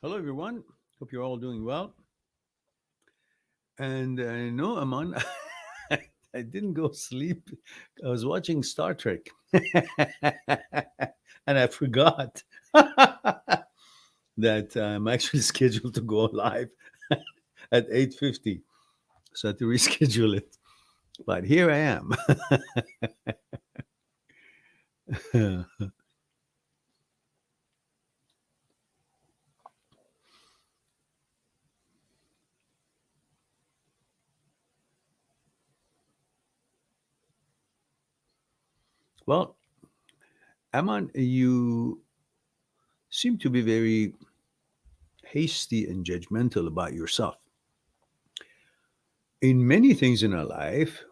Hello, everyone. Hope you're all doing well. And no, Aman, I didn't go sleep. I was watching Star Trek, and I forgot that I'm actually scheduled to go live at 8:50. So I had to reschedule it. But here I am. Well, Aman, you seem to be very hasty and judgmental about yourself. In many things in our life,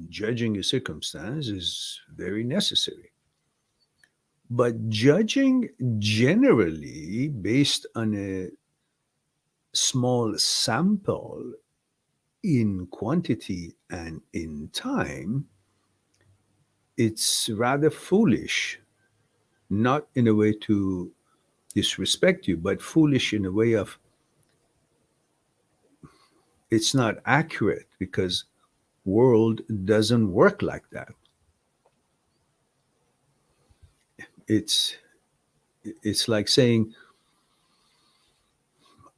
judging a circumstance is very necessary. But judging generally based on a small sample in quantity and in time, it's rather foolish, not in a way to disrespect you, but foolish in a way of it's not accurate because world doesn't work like that. It's it's like saying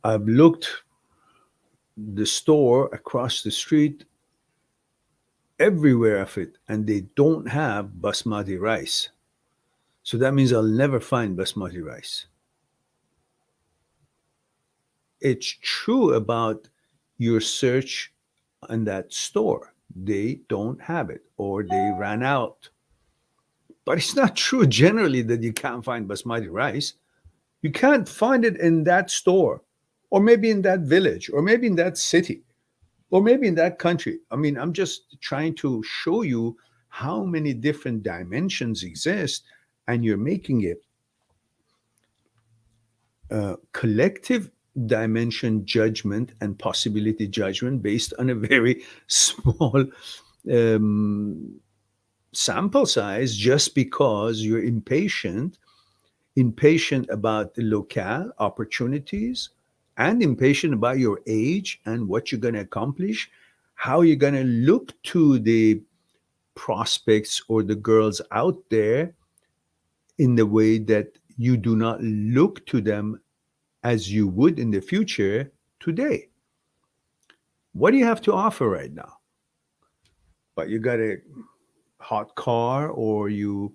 I've looked the store across the street everywhere of it and they don't have basmati rice. So that means I'll never find basmati rice. It's true about your search in that store. They don't have it or they ran out. But it's not true generally that you can't find basmati rice. You can't find it in that store or maybe in that village or maybe in that city or maybe in that country. I mean, I'm just trying to show you how many different dimensions exist, and you're making it collective dimension judgment and possibility judgment based on a very small um, sample size just because you're impatient about the locale opportunities and impatient about your age and what you're going to accomplish, how you're going to look to the prospects or the girls out there in the way that you do not look to them as you would in the future today. What do you have to offer right now? But you got a hot car, or you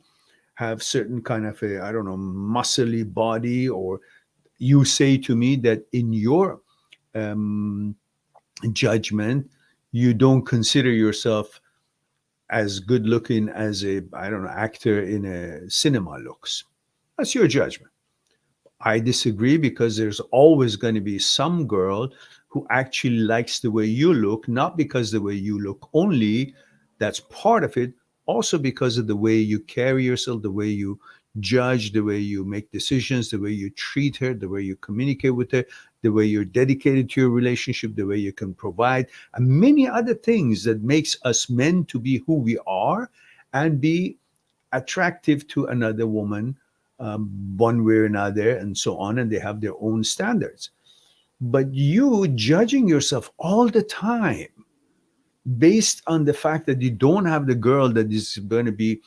have certain kind of a, I don't know, muscly body, or you say to me that in your um, judgment, you don't consider yourself as good looking as a, I don't know, actor in a cinema looks. That's your judgment. I disagree because there's always going to be some girl who actually likes the way you look, not because the way you look only, that's part of it, also because of the way you carry yourself, the way you judge, the way you make decisions, the way you treat her, the way you communicate with her, the way you're dedicated to your relationship, the way you can provide, and many other things that makes us men to be who we are and be attractive to another woman, one way or another, and so on, and they have their own standards. But you judging yourself all the time based on the fact that you don't have the girl that is going to be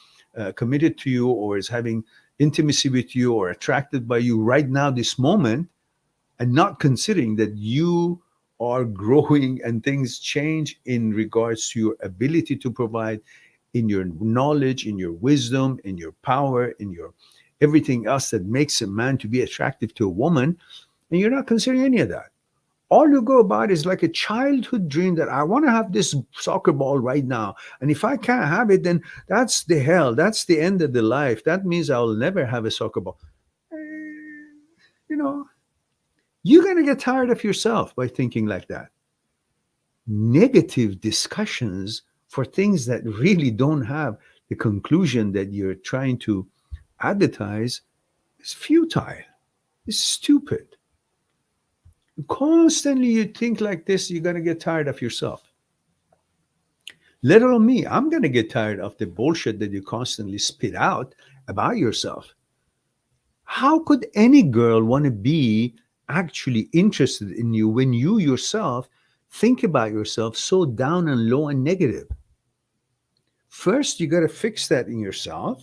committed to you or is having intimacy with you or attracted by you right now, this moment, and not considering that you are growing and things change in regards to your ability to provide, in your knowledge, in your wisdom, in your power, in your everything else that makes a man to be attractive to a woman, and you're not considering any of that. All you go about is like a childhood dream that I want to have this soccer ball right now. And if I can't have it, then that's the hell. That's the end of the life. That means I'll never have a soccer ball. Eh, You know, you're going to get tired of yourself by thinking like that. Negative discussions for things that really don't have the conclusion that you're trying to advertise is futile. It's stupid. Constantly you think like this, you're going to get tired of yourself. Let alone me. I'm going to get tired of the bullshit that you constantly spit out about yourself. How could any girl want to be actually interested in you when you yourself think about yourself so down and low and negative? First, you got to fix that in yourself.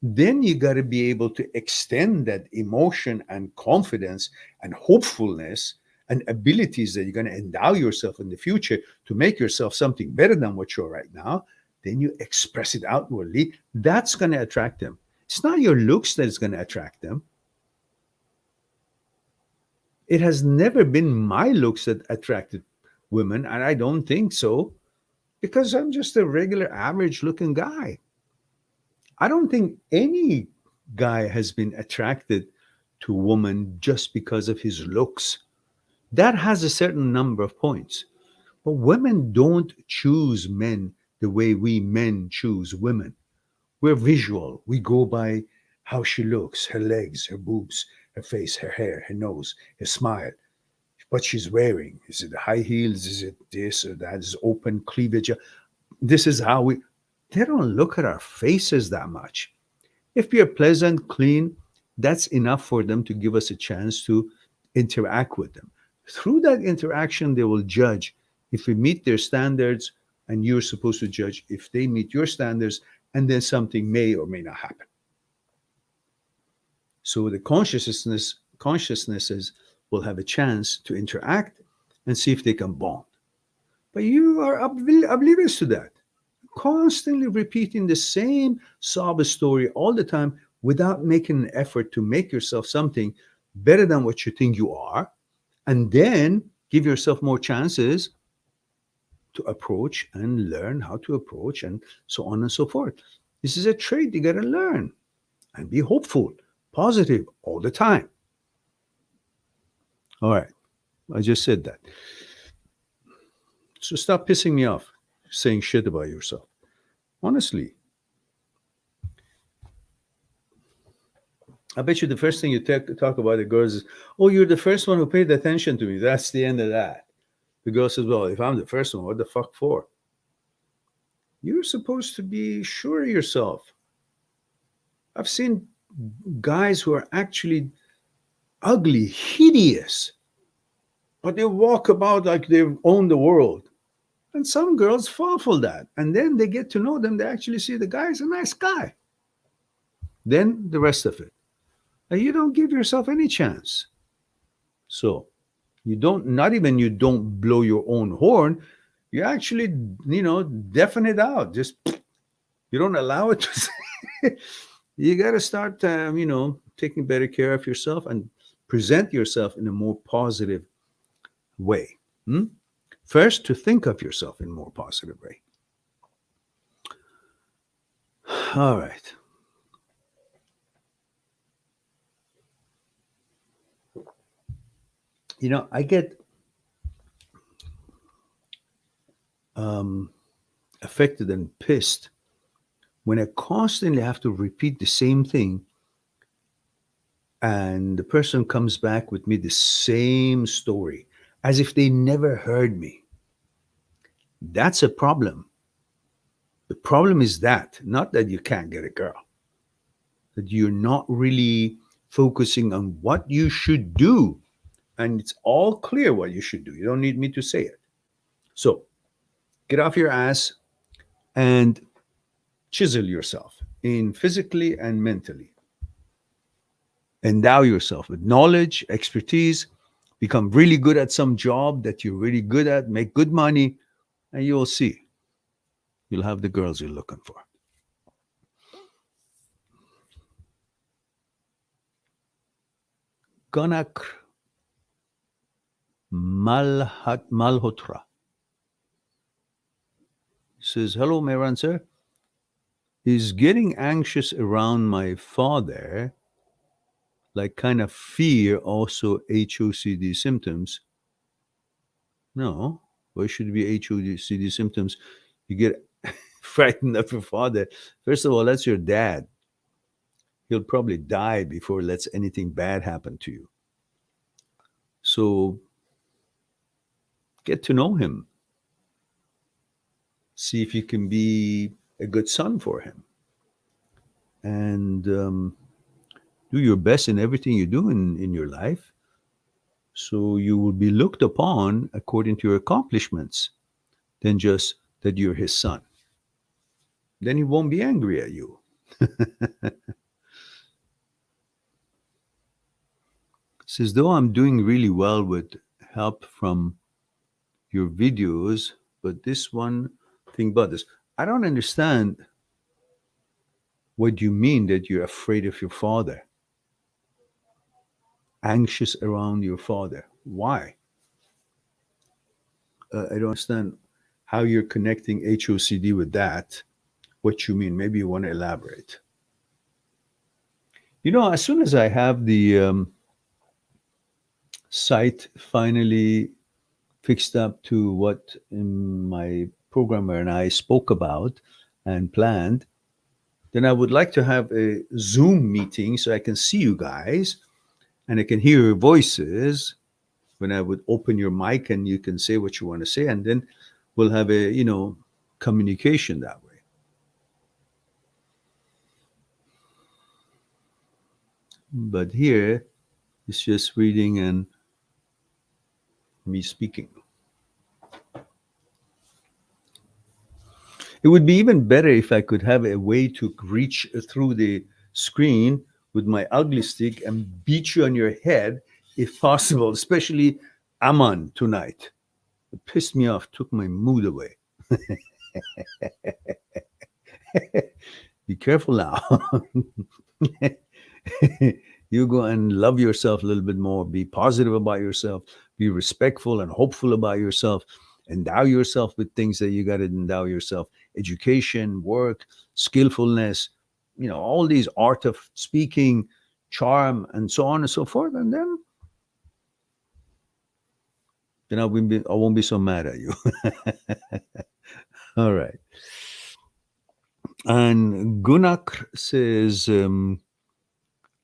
Then you got to be able to extend that emotion and confidence and hopefulness and abilities that you're going to endow yourself in the future to make yourself something better than what you're right now. Then you express it outwardly. That's going to attract them. It's not your looks that is going to attract them. It has never been my looks that attracted women, and I don't think so, because I'm just a regular average looking guy. I don't think any guy has been attracted to a woman just because of his looks. That has a certain number of points. But women don't choose men the way we men choose women. We're visual. We go by how she looks, her legs, her boobs, her face, her hair, her nose, her smile, what she's wearing. Is it high heels? Is it this or that? Is it open cleavage? This is how we. They don't look at our faces that much. If we are pleasant, clean, that's enough for them to give us a chance to interact with them. Through that interaction, they will judge if we meet their standards, and you're supposed to judge if they meet your standards, and then something may or may not happen. So the consciousnesses will have a chance to interact and see if they can bond. But you are oblivious to that, constantly repeating the same sob story all the time without making an effort to make yourself something better than what you think you are, and then give yourself more chances to approach and learn how to approach, and so on and so forth. This is a trait you got to learn, and be hopeful, positive all the time. All right, I just said that. So stop pissing me off saying shit about yourself. Honestly, I bet you the first thing you talk about the girls is, oh, you're the first one who paid attention to me. That's the end of that. The girl says, well, if I'm the first one, what the fuck for? You're supposed to be sure of yourself. I've seen guys who are actually ugly, hideous, but they walk about like they own the world. And some girls fall for that. And then they get to know them. They actually see the guy is a nice guy. Then the rest of it. And you don't give yourself any chance. So you don't, not even you don't blow your own horn. You actually, deafen it out. Just, you don't allow it to. You got to start, taking better care of yourself and present yourself in a more positive way. First, to think of yourself in a more positive way. All right. I get affected and pissed when I constantly have to repeat the same thing, and the person comes back with me the same story as if they never heard me. That's a problem. The problem is that, not that you can't get a girl, that you're not really focusing on what you should do. And it's all clear what you should do. You don't need me to say it. So get off your ass and chisel yourself in physically and mentally. Endow yourself with knowledge, expertise, become really good at some job that you're really good at, make good money, and you'll see. You'll have the girls you're looking for. Ganak Malhotra says, hello, Mehran sir. Is getting anxious around my father, like kind of fear, also HOCD symptoms? No. Why should it be HOCD symptoms? You get frightened of your father. First of all, that's your dad. He'll probably die before he lets anything bad happen to you. So get to know him. See if you can be a good son for him. And Do your best in everything you do in your life. So you will be looked upon according to your accomplishments than just that you're his son. Then he won't be angry at you. Says, though I'm doing really well with help from your videos, but this one thing bothers. I don't understand what you mean that you're afraid of your father, anxious around your father. Why? I don't understand how you're connecting HOCD with that. What you mean? Maybe you want to elaborate. As soon as I have the site finally fixed up to what my programmer and I spoke about and planned, then I would like to have a Zoom meeting so I can see you guys and I can hear your voices when I would open your mic and you can say what you want to say, and then we'll have a communication that way. But here it's just reading and me speaking. It would be even better if I could have a way to reach through the screen with my ugly stick and beat you on your head if possible, especially Aman tonight. It pissed me off, took my mood away. Be careful now. You go and love yourself a little bit more. Be positive about yourself. Be respectful and hopeful about yourself. Endow yourself with things that you got to endow yourself: education, work, skillfulness, all these art of speaking, charm, and so on and so forth. And then I won't be so mad at you. All right. And Gunak says,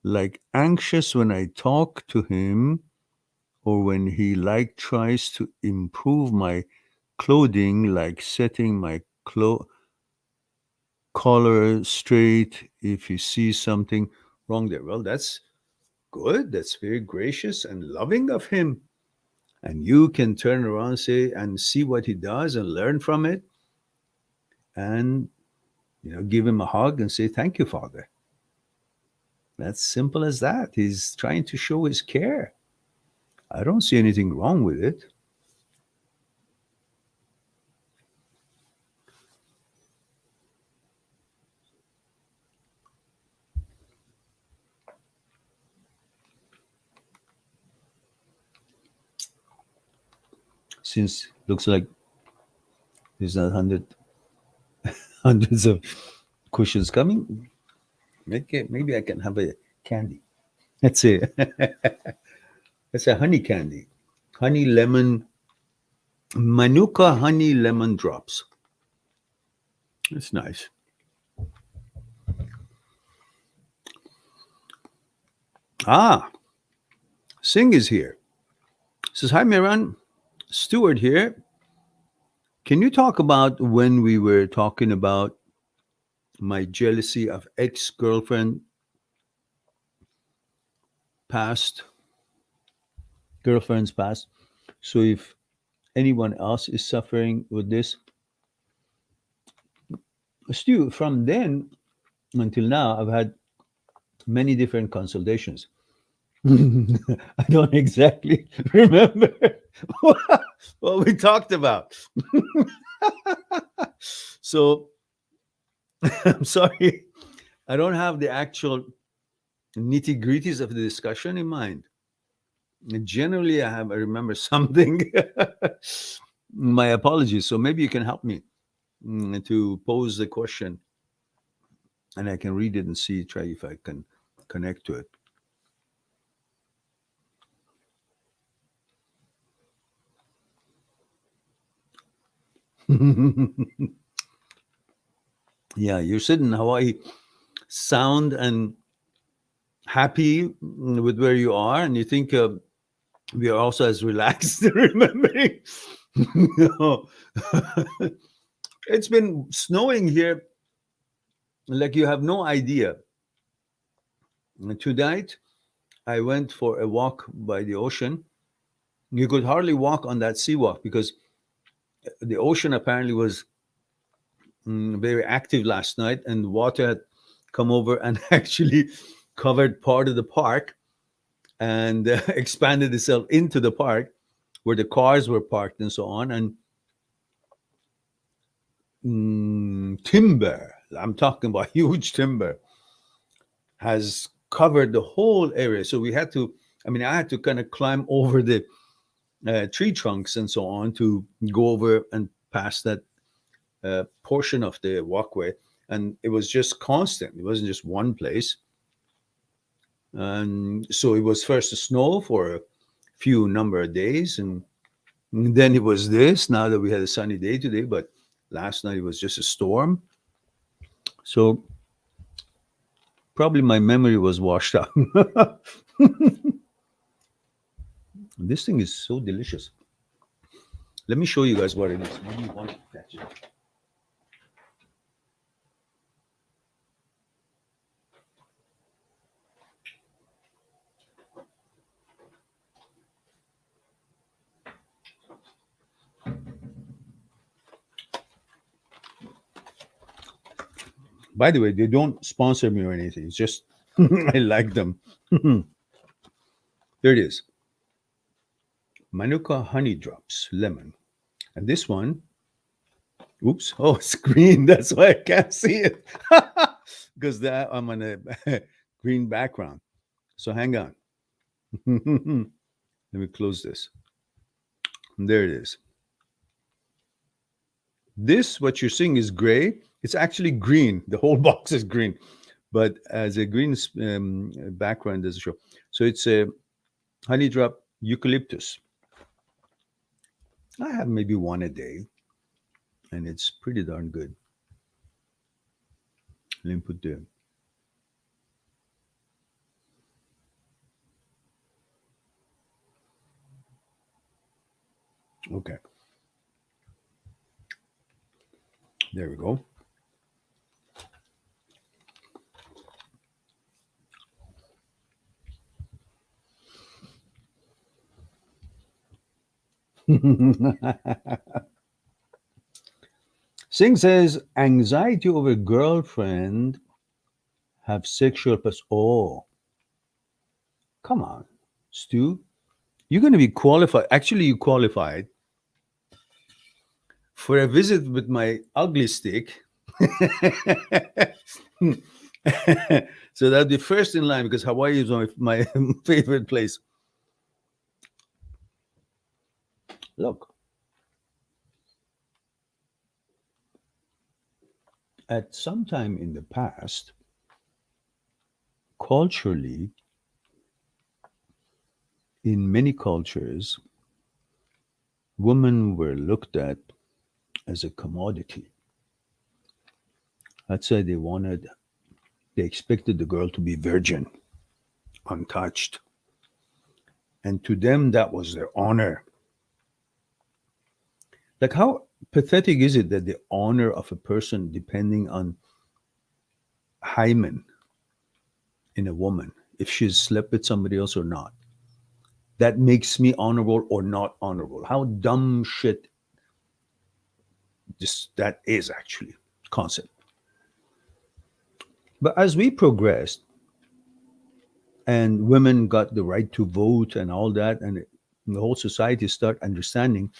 like anxious when I talk to him or when he tries to improve my clothing, like setting my collar straight if he sees something wrong there. Well, that's good. That's very gracious and loving of him. And you can turn around, say, and see what he does and learn from it, and give him a hug and say, "Thank you, Father." That's simple as that. He's trying to show his care. I don't see anything wrong with it. Since looks like there's not hundreds of questions coming, maybe I can have a candy. Let's say it's a honey candy, honey lemon, Manuka honey lemon drops. It's nice. Ah, Singh is here. Says, hi, Miran. Stuart here. Can you talk about when we were talking about my jealousy of ex-girlfriend, past girlfriends past? So if anyone else is suffering with this, Stu, from then until now, I've had many different consultations. I don't exactly remember what we talked about. So I'm sorry, I don't have the actual nitty gritties of the discussion in mind. Generally, I remember something. My apologies. So maybe you can help me to pose the question, and I can read it and try if I can connect to it. Yeah, you're sitting in Hawaii, sound and happy with where you are, and you think we are also as relaxed, remembering. It's been snowing here like you have no idea. And tonight, I went for a walk by the ocean. You could hardly walk on that seawalk because the ocean apparently was very active last night, and water had come over and actually covered part of the park and expanded itself into the park where the cars were parked and so on. And timber, I'm talking about huge timber, has covered the whole area. So we had to, I mean, I had to kind of climb over the tree trunks and so on to go over and past that portion of the walkway. And it was just constant, it wasn't just one place. And so it was first a snow for a few number of days, and then it was this. Now that we had a sunny day today, but last night it was just a storm. So probably my memory was washed out. This thing is so delicious. Let me show you guys what it is. Maybe you want to catch it. By the way, they don't sponsor me or anything. It's just I like them. There it is. Manuka honey drops, lemon. And this one, oops, oh, it's green. That's why I can't see it. Because I'm on a green background. So hang on. Let me close this. And there it is. This, what you're seeing, is gray. It's actually green. The whole box is green. But as a green background doesn't show. So it's a honey drop eucalyptus. I have maybe one a day, and it's pretty darn good. Let me put the okay. There we go. Singh says anxiety over girlfriend have sexual oh, come on, Stu. You're going to be qualified. Actually, you qualified for a visit with my ugly stick. So that'll be first in line because Hawaii is my favorite place. Look, at some time in the past, culturally, in many cultures, women were looked at as a commodity. That's why they expected the girl to be virgin, untouched. And to them, that was their honor. Like, how pathetic is it that the honor of a person depending on hymen in a woman, if she's slept with somebody else or not, that makes me honorable or not honorable? How dumb shit that is actually concept. But as we progressed and women got the right to vote and all that, and the whole society start understanding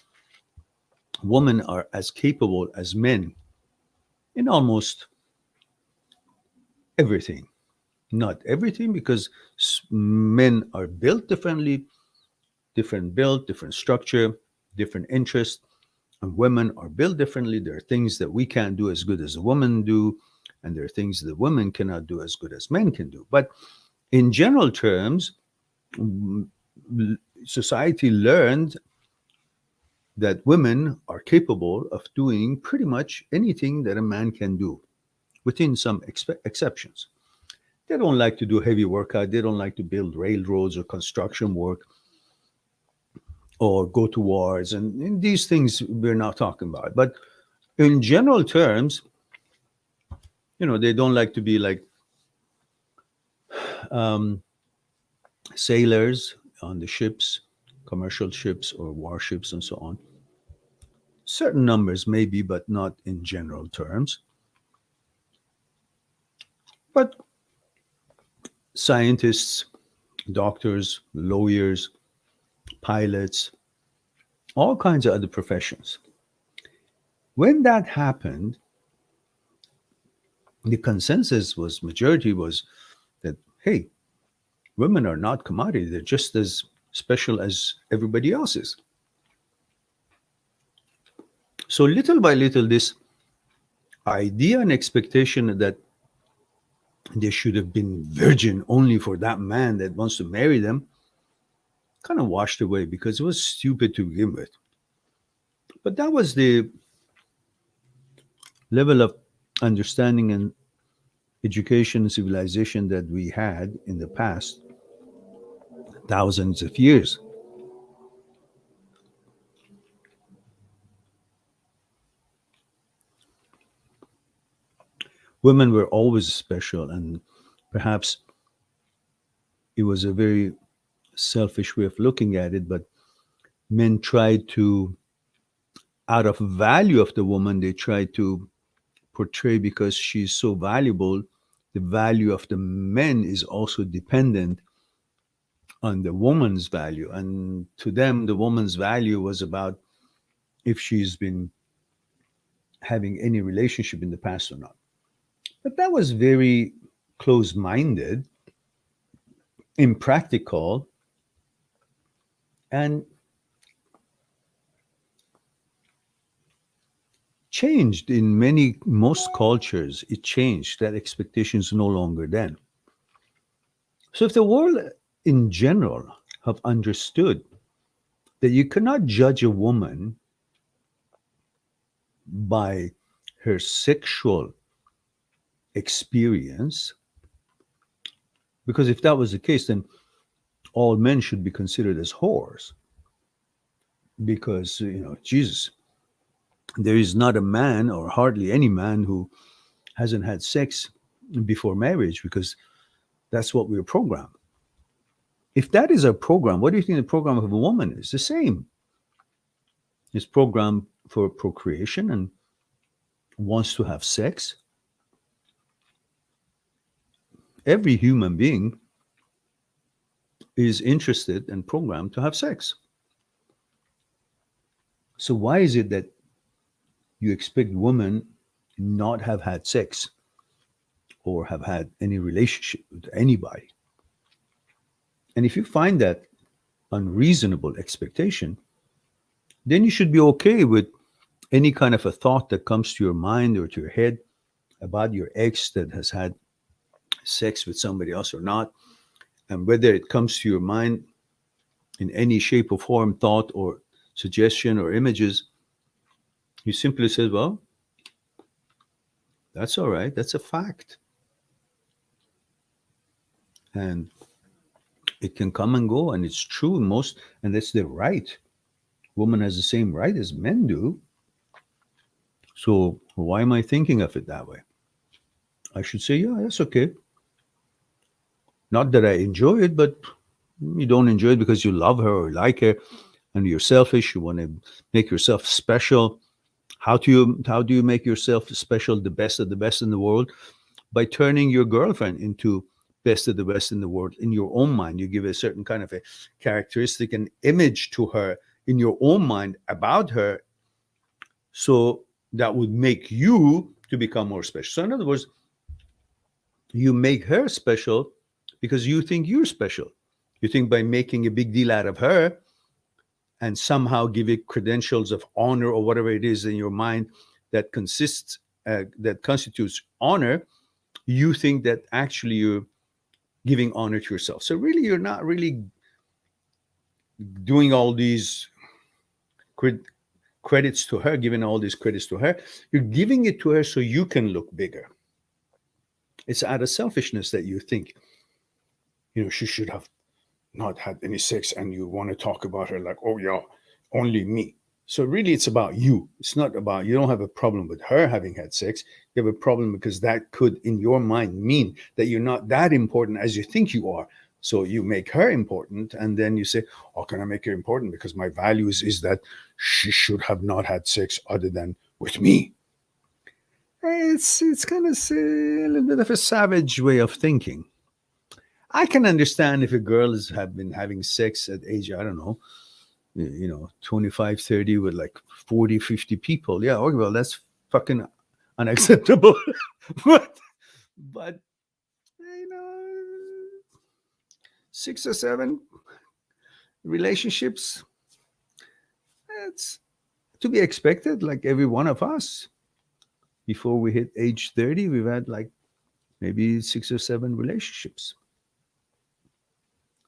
women are as capable as men in almost everything. Not everything, because men are built differently, different build, different structure, different interest, and women are built differently. There are things that we can't do as good as a woman do, and there are things that women cannot do as good as men can do. But in general terms, society learned that women are capable of doing pretty much anything that a man can do, within some exceptions. They don't like to do heavy workout. They don't like to build railroads or construction work or go to wars. And these things we're not talking about. But in general terms, they don't like to be like Um, Sailors on the ships, commercial ships or warships and so on. Certain numbers maybe, but not in general terms. But scientists, doctors, lawyers, pilots, all kinds of other professions. When that happened, the consensus was, majority was that, hey, women are not commodity. They're just as special as everybody else is. So little by little, this idea and expectation that they should have been virgin only for that man that wants to marry them kind of washed away because it was stupid to begin with. But that was the level of understanding and education and civilization that we had in the past thousands of years. Women were always special, and perhaps it was a very selfish way of looking at it, but men tried to, out of value of the woman, they tried to portray because she's so valuable, the value of the men is also dependent on the woman's value. And to them, the woman's value was about if she's been having any relationship in the past or not. But that was very close minded, impractical, and changed in most cultures. It changed. That expectation is no longer then. So if the world in general have understood that you cannot judge a woman by her sexual experience, because if that was the case, then all men should be considered as whores. Because, Jesus, there is not a man or hardly any man who hasn't had sex before marriage, because that's what we're programmed. If that is our program, what do you think the program of a woman is? The same. It's programmed for procreation and wants to have sex. Every human being is interested and programmed to have sex. So why is it that you expect women not have had sex or have had any relationship with anybody? And if you find that unreasonable expectation, then you should be okay with any kind of a thought that comes to your mind or to your head about your ex that has had sex with somebody else or not. And whether it comes to your mind in any shape or form, thought or suggestion or images, you simply say, well, that's all right. That's a fact. And it can come and go, and it's true most, and that's their right. Woman has the same right as men do. So why am I thinking of it that way? I should say, yeah, that's okay. Not that I enjoy it, but you don't enjoy it because you love her or like her, and you're selfish. You want to make yourself special. How do you make yourself special, the best of the best in the world? By turning your girlfriend into best of the best in the world in your own mind. You give a certain kind of a characteristic and image to her in your own mind about her, so that would make you to become more special. So in other words, you make her special because you think you're special. You think by making a big deal out of her and somehow give it credentials of honor or whatever it is in your mind that that constitutes honor, you think that actually you're giving honor to yourself. So really, you're not really doing all these credits to her, giving all these credits to her. You're giving it to her so you can look bigger. It's out of selfishness that you think, she should have not had any sex, and you want to talk about her like, oh yeah, only me. So really, it's about you. It's not about, you don't have a problem with her having had sex. You have a problem because that could, in your mind, mean that you're not that important as you think you are. So you make her important, and then you say, "How can I make her important? Because my values is that she should have not had sex other than with me." It's kind of a little bit of a savage way of thinking. I can understand if a girl has have been having sex at age, I don't know, 25, 30 with like 40, 50 people. Yeah, okay, well, that's fucking unacceptable. but, but, you know, 6 or 7 relationships, it's to be expected, like every one of us. Before we hit age 30, we've had like maybe 6 or 7 relationships.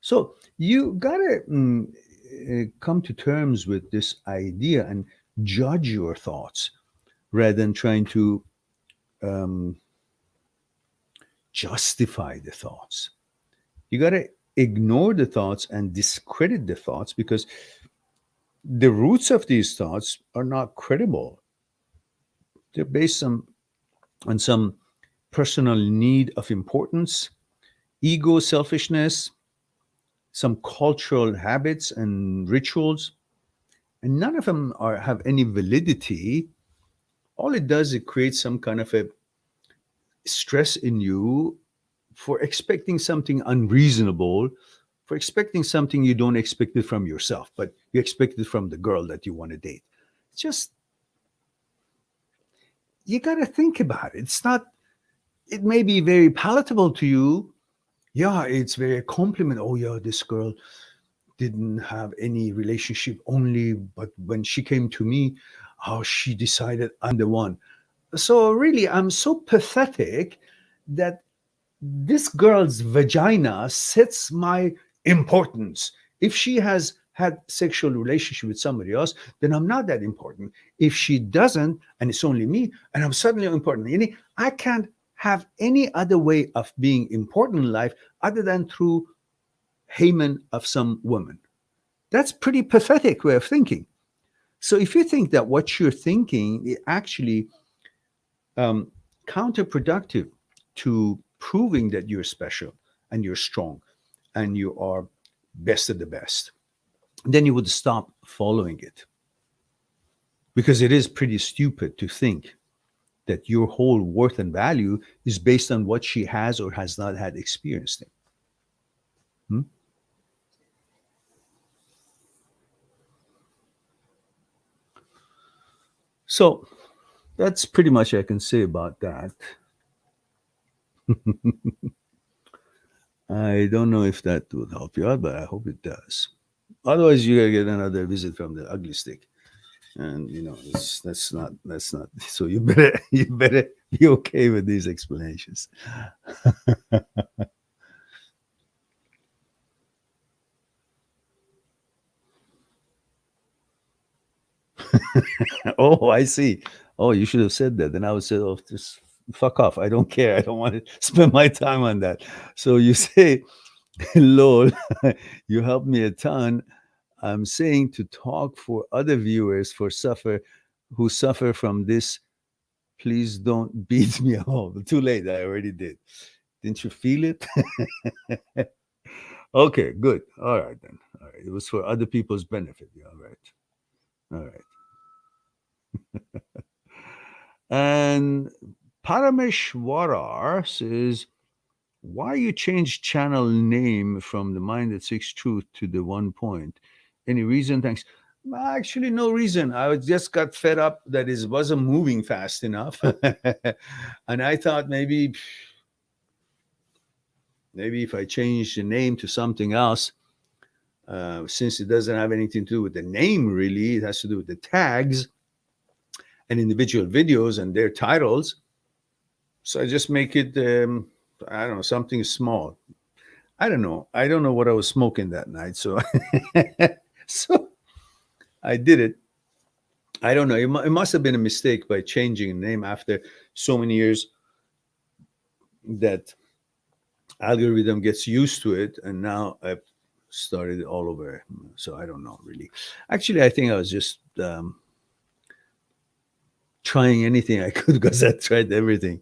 So you gotta come to terms with this idea and judge your thoughts rather than trying to um, justify the thoughts. You gotta ignore the thoughts and discredit the thoughts because the roots of these thoughts are not credible. They're based on some personal need of importance, ego, selfishness, some cultural habits and rituals, and none of them have any validity. All it does is create some kind of a stress in you for expecting something unreasonable, for expecting something you don't expect it from yourself, but you expect it from the girl that you want to date. It's just, you got to think about it. It's not, it may be very palatable to you. Yeah, it's very a compliment. Oh, yeah, this girl didn't have any relationship only, but when she came to me, oh, she decided I'm the one. So really, I'm so pathetic that this girl's vagina sets my importance. If she has had sexual relationship with somebody else, then I'm not that important. If she doesn't, and it's only me, and I'm suddenly important, I can't have any other way of being important in life other than through hymen of some woman. That's pretty pathetic way of thinking. So if you think that what you're thinking is actually um, counterproductive to proving that you're special and you're strong and you are best of the best, then you would stop following it. Because it is pretty stupid to think that your whole worth and value is based on what she has or has not had experienced in. Hmm? So that's pretty much I can say about that. I don't know if that would help you out, but I hope it does. Otherwise, you gotta get another visit from the ugly stick, and that's not. So you better be okay with these explanations. Oh, I see. Oh, you should have said that. Then I would say, oh, just fuck off. I don't care. I don't want to spend my time on that. So you say, lol, you helped me a ton. I'm saying to talk for other viewers who suffer from this. Please don't beat me up. Too late. I already did. Didn't you feel it? Okay, good. All right then. All right. It was for other people's benefit. Yeah, all right. All right. And Parameshwarar says, why you change channel name from the Mind that Seeks Truth to the One Point? Any reason? Thanks. Actually, no reason. I just got fed up that it wasn't moving fast enough. And I thought maybe if I change the name to something else, since it doesn't have anything to do with the name really, it has to do with the tags and individual videos and their titles. So I just make it, I don't know, something small. I don't know. I don't know what I was smoking that night. So, so I did it. I don't know. It must have been a mistake by changing a name after so many years that algorithm gets used to it. And now started all over. So I don't know really. Actually, I think I was just trying anything I could because I tried everything.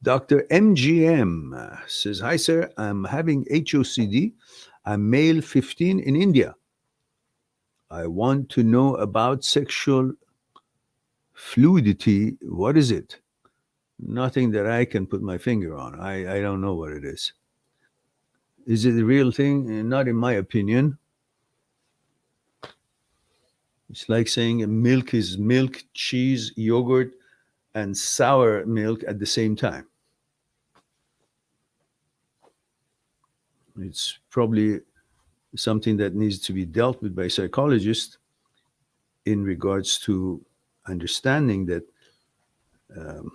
Dr. MGM says, "Hi, sir. I'm having HOCD. I'm male 15 in India. I want to know about sexual fluidity. What is it? Nothing that I can put my finger on. I don't know what it is. Is it a real thing? Not in my opinion. It's like saying milk is milk, cheese, yogurt, and sour milk at the same time. It's probably something that needs to be dealt with by psychologists in regards to understanding that um,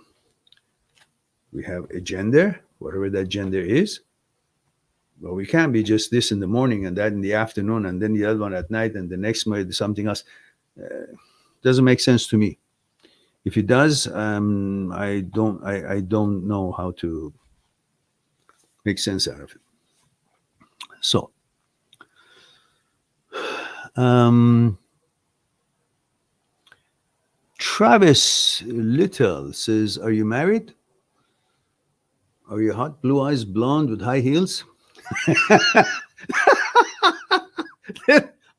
we have a gender, whatever that gender is. But we can't be just this in the morning and that in the afternoon and then the other one at night and the next month something else. Doesn't make sense to me. If it does, I don't know how to make sense out of it. So, um, Travis Little says, "Are you married? Are you hot, blue eyes, blonde with high heels?"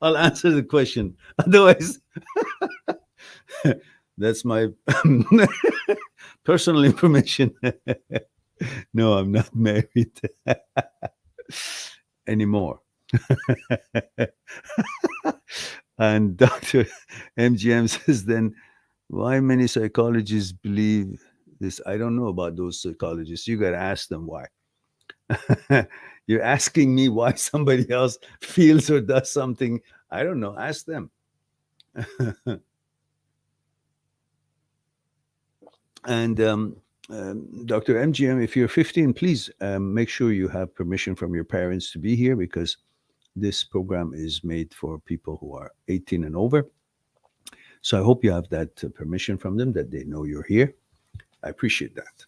I'll answer the question. Otherwise, that's my personal information. No, I'm not married anymore. And Dr. MGM says, then why many psychologists believe this? I don't know about those psychologists. You got to ask them why. You're asking me why somebody else feels or does something. I don't know. Ask them. And Dr. MGM, if you're 15, please make sure you have permission from your parents to be here because this program is made for people who are 18 and over. So I hope you have that permission from them, that they know you're here. I appreciate that.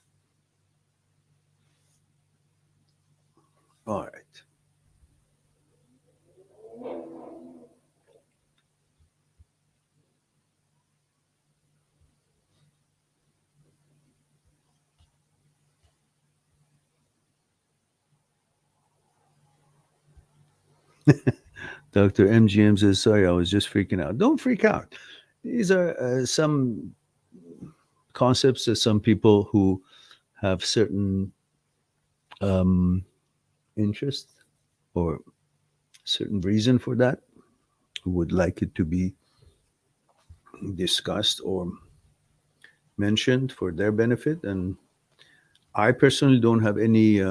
All right. Dr. MGM says, sorry, I was just freaking out. Don't freak out. These are some concepts that some people who have certain interest or certain reason for that would like it to be discussed or mentioned for their benefit. And I personally don't have any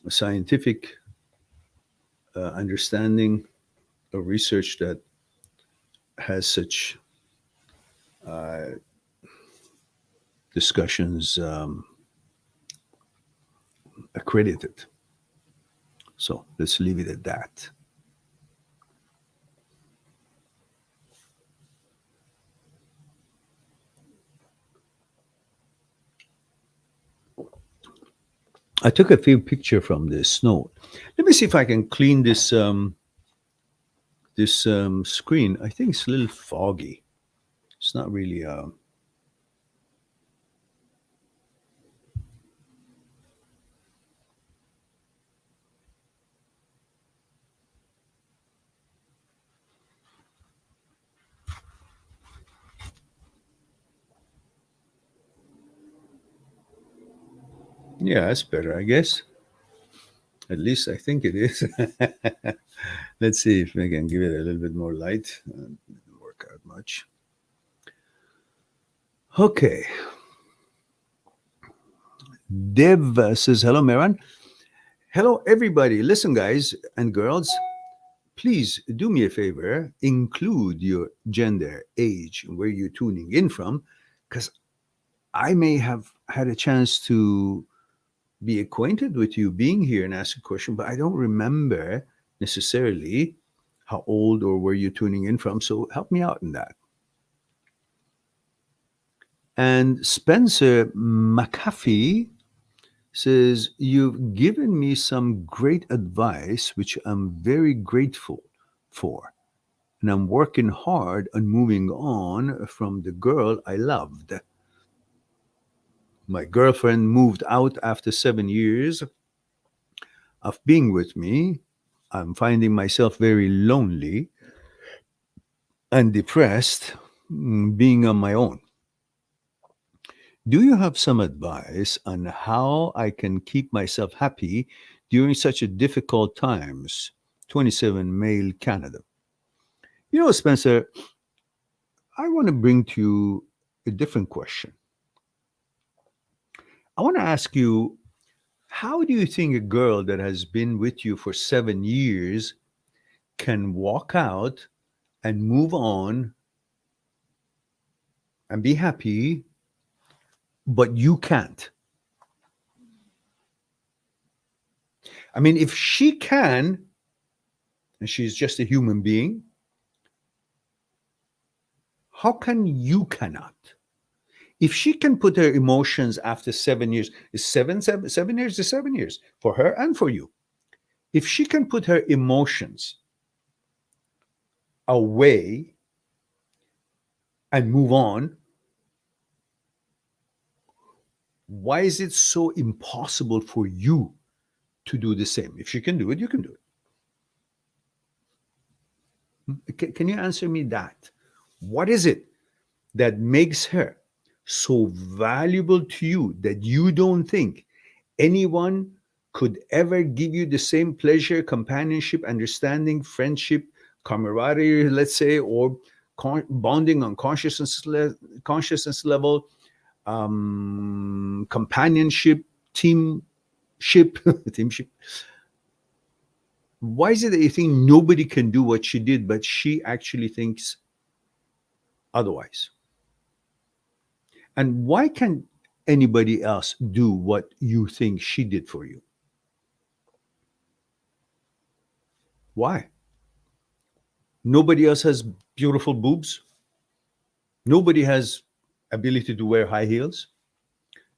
scientific understanding or research that has such discussions accredited. So let's leave it at that. I took a few pictures from the snow. Let me see if I can clean this screen. I think it's a little foggy. It's not really. Yeah, that's better, I guess. At least I think it is. Let's see if we can give it a little bit more light. Didn't work out much. Okay. Dev says, hello, Meran. Hello, everybody. Listen, guys and girls, please do me a favor. Include your gender, age, and where you're tuning in from, because I may have had a chance to be acquainted with you being here and ask a question, but I don't remember necessarily how old or where you're tuning in from. So help me out in that. And Spencer McAfee Says, you've given me some great advice, which I'm very grateful for. And I'm working hard on moving on from the girl I loved. My girlfriend moved out after 7 years of being with me. I'm finding myself very lonely and depressed, being on my own. Do you have some advice on how I can keep myself happy during such a difficult times? 27 male Canada. Spencer, I want to bring to you a different question. I want to ask you, how do you think a girl that has been with you for 7 years can walk out and move on and be happy, but you can't? I mean, if she can, and she's just a human being, how can you cannot? If she can put her emotions after 7 years, is 7 years is 7 years for her and for you. If she can put her emotions away and move on, why is it so impossible for you to do the same? If she can do it, you can do it. Can you answer me that? What is it that makes her so valuable to you that you don't think anyone could ever give you the same pleasure, companionship, understanding, friendship, camaraderie, let's say, or bonding on consciousness level, companionship, teamship, teamship? Why is it that you think nobody can do what she did, but she actually thinks otherwise? And why can't anybody else do what you think she did for you? Why? Nobody else has beautiful boobs. Nobody has ability to wear high heels.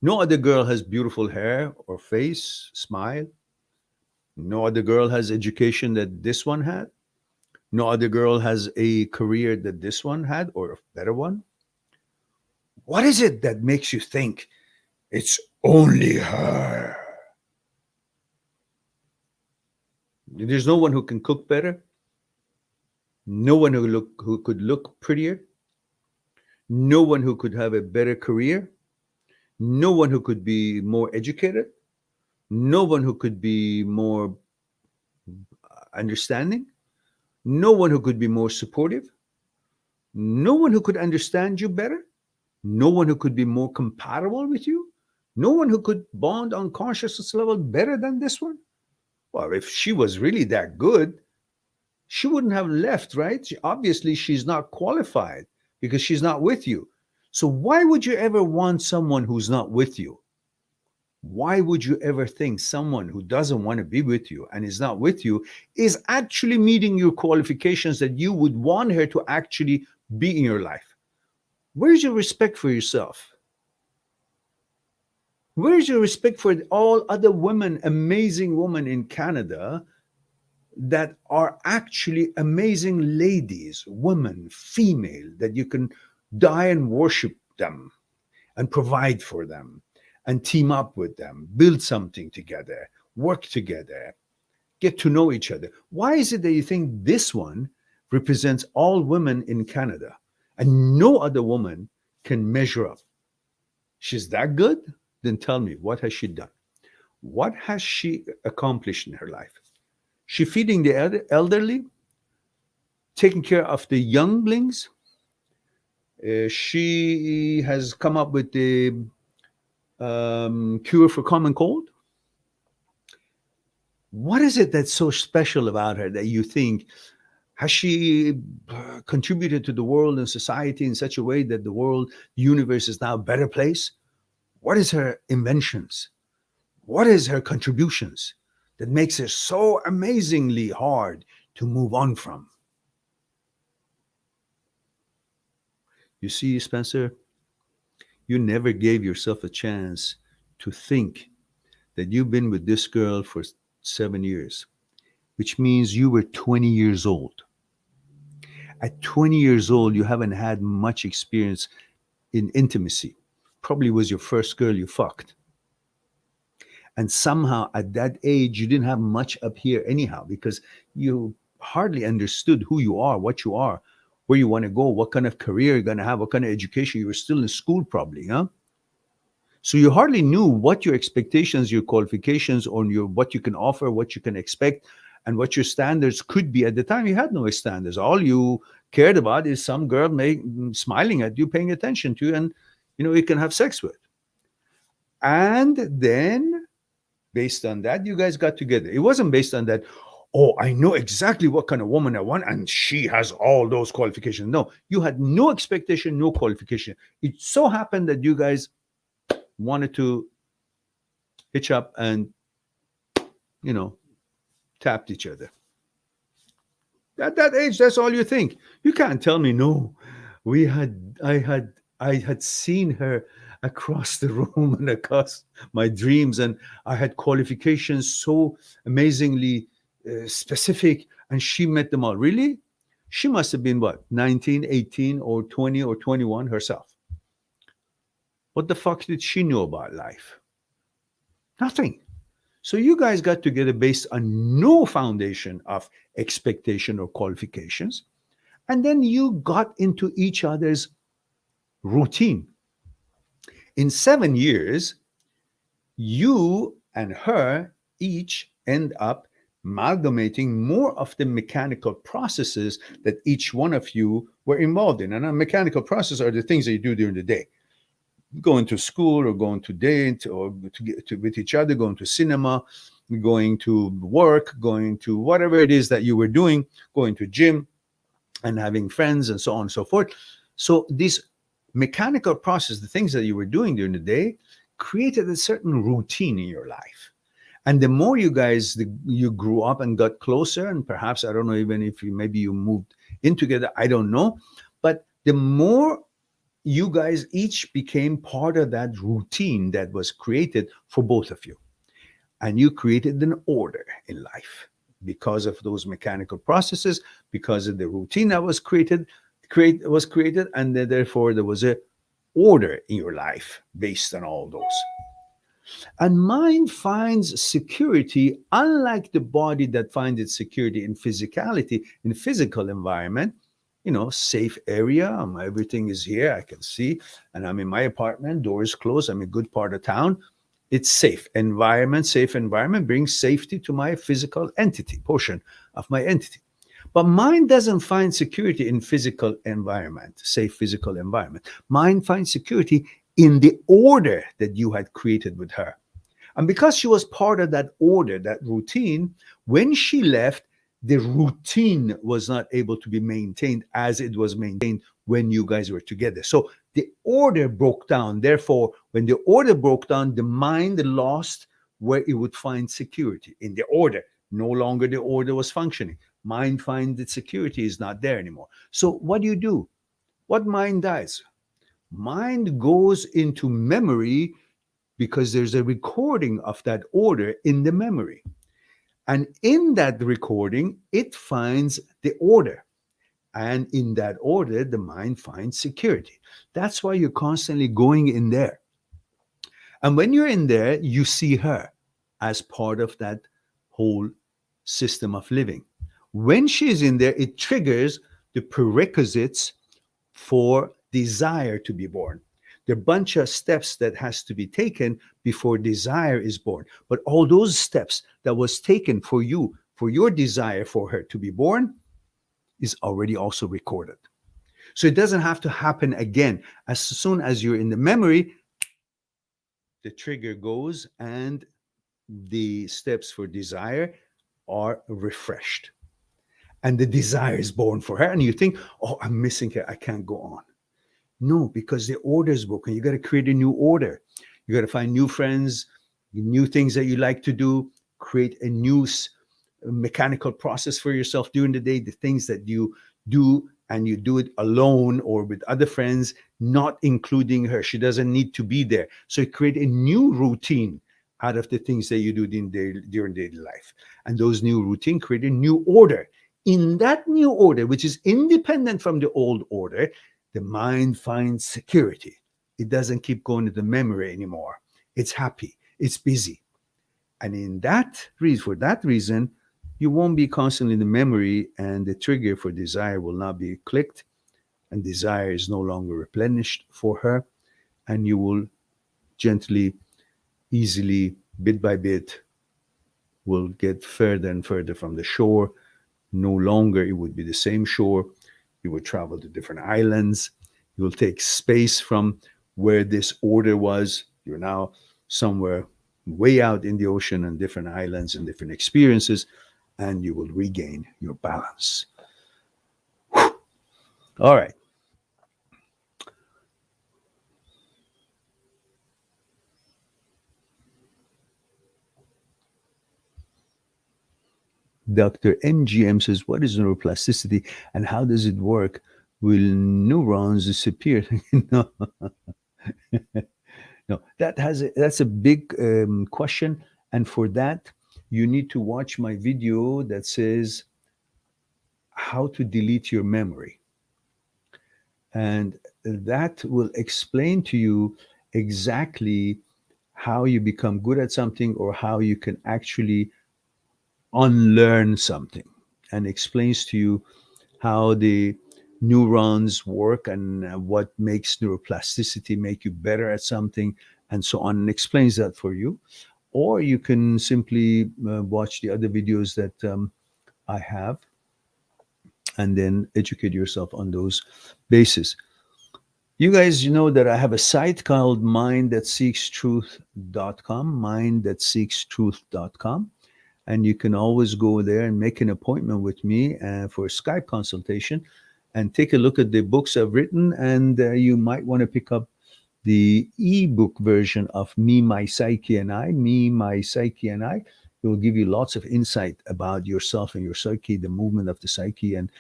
No other girl has beautiful hair or face, smile. No other girl has education that this one had. No other girl has a career that this one had or a better one. What is it that makes you think it's only her? There's no one who can cook better. No one who could look prettier. No one who could have a better career. No one who could be more educated. No one who could be more understanding. No one who could be more supportive. No one who could understand you better. No one who could be more compatible with you. No one who could bond on consciousness level better than this one. Well, if she was really that good, she wouldn't have left, right? Obviously, she's not qualified because she's not with you. So why would you ever want someone who's not with you? Why would you ever think someone who doesn't want to be with you and is not with you is actually meeting your qualifications that you would want her to actually be in your life? Where's your respect for yourself? Where's your respect for all other women, amazing women in Canada that are actually amazing ladies, women, female, that you can die and worship them and provide for them and team up with them, build something together, work together, get to know each other? Why is it that you think this one represents all women in Canada and no other woman can measure up? She's that good? Then tell me, what has she done? What has she accomplished in her life? She feeding the elderly, taking care of the younglings. She has come up with the cure for common cold. What is it that's so special about her that you think, has she contributed to the world and society in such a way that the world, universe is now a better place? What is her inventions? What is her contributions that makes her so amazingly hard to move on from? You see, Spencer, you never gave yourself a chance to think that you've been with this girl for 7 years, which means you were 20 years old. At 20 years old, you haven't had much experience in intimacy. Probably was your first girl you fucked. And somehow at that age, you didn't have much up here anyhow, because you hardly understood who you are, what you are, where you want to go, what kind of career you're going to have, what kind of education. You were still in school probably, huh? So you hardly knew what your expectations, your qualifications, or your what you can offer, what you can expect, and what your standards could be. At the time, you had no standards. All you cared about is some girl smiling at you, paying attention to you, and you can have sex with. And then, based on that, you guys got together. It wasn't based on that. Oh, I know exactly what kind of woman I want, and she has all those qualifications. No, you had no expectation, no qualification. It so happened that you guys wanted to hitch up and tapped each other. At that age, that's all you think. You can't tell me no. I had seen her across the room and across my dreams, and I had qualifications so amazingly specific, and she met them all. Really? She must have been what, 19, 18, or 20 or 21 herself. What the fuck did she know about life? Nothing. So you guys got together based on no foundation of expectation or qualifications. And then you got into each other's routine. In 7 years, you and her each end up amalgamating more of the mechanical processes that each one of you were involved in. And a mechanical process are the things that you do during the day. Going to school, or going to date, or with each other, going to cinema, going to work, going to whatever it is that you were doing, going to gym and having friends and so on and so forth. So this mechanical process, the things that you were doing during the day, created a certain routine in your life. And the more you guys, you grew up and got closer, and perhaps, I don't know, even if maybe you moved in together, I don't know. But the more you guys each became part of that routine that was created for both of you. And you created an order in life because of those mechanical processes, because of the routine that was created, and then therefore there was a order in your life based on all those. And mind finds security, unlike the body that finds its security in physicality, in physical environment. Safe area. Everything is here. I can see. And I'm in my apartment. Doors closed. I'm in a good part of town. It's safe. Safe environment brings safety to my physical entity, portion of my entity. But mind doesn't find security in physical environment, safe physical environment. Mind finds security in the order that you had created with her. And because she was part of that order, that routine, when she left, the routine was not able to be maintained as it was maintained when you guys were together. So the order broke down. Therefore, when the order broke down, the mind lost where it would find security in the order. No longer the order was functioning. Mind finds that security is not there anymore. So what do? What mind does? Mind goes into memory because there's a recording of that order in the memory. And in that recording, it finds the order. And in that order, the mind finds security. That's why you're constantly going in there. And when you're in there, you see her as part of that whole system of living. When she's in there, it triggers the prerequisites for desire to be born. There are a bunch of steps that has to be taken before desire is born. But all those steps that was taken for you, for your desire for her to be born, is already also recorded. So it doesn't have to happen again. As soon as you're in the memory, the trigger goes and the steps for desire are refreshed. And the desire is born for her. And you think, oh, I'm missing her. I can't go on. No, because the order is broken. You got to create a new order. You got to find new friends, new things that you like to do, create a new mechanical process for yourself during the day, the things that you do, and you do it alone or with other friends, not including her. She doesn't need to be there. So you create a new routine out of the things that you do during daily life. And those new routine create a new order. In that new order, which is independent from the old order, the mind finds security. It doesn't keep going to the memory anymore. It's happy. It's busy. And for that reason, you won't be constantly in the memory, and the trigger for desire will not be clicked, and desire is no longer replenished for her, and you will gently, easily, bit by bit, will get further and further from the shore. No longer it would be the same shore. You would travel to different islands. You will take space from where this order was. You're now somewhere way out in the ocean and different islands and different experiences, and you will regain your balance. All right. Dr. MGM says, what is neuroplasticity and how does it work? Will neurons disappear? No, no. That's a big question. And for that, you need to watch my video that says how to delete your memory. And that will explain to you exactly how you become good at something or how you can actually unlearn something, and explains to you how the neurons work and what makes neuroplasticity make you better at something and so on, and explains that for you. Or you can simply watch the other videos that I have and then educate yourself on those bases. You guys, you know that I have a site called mindthatseekstruth.com, mindthatseekstruth.com. And you can always go there and make an appointment with me for a Skype consultation and take a look at the books I've written. And you might want to pick up the ebook version of Me, My Psyche, and I. Me, My Psyche, and I. It will give you lots of insight about yourself and your psyche, the movement of the psyche, and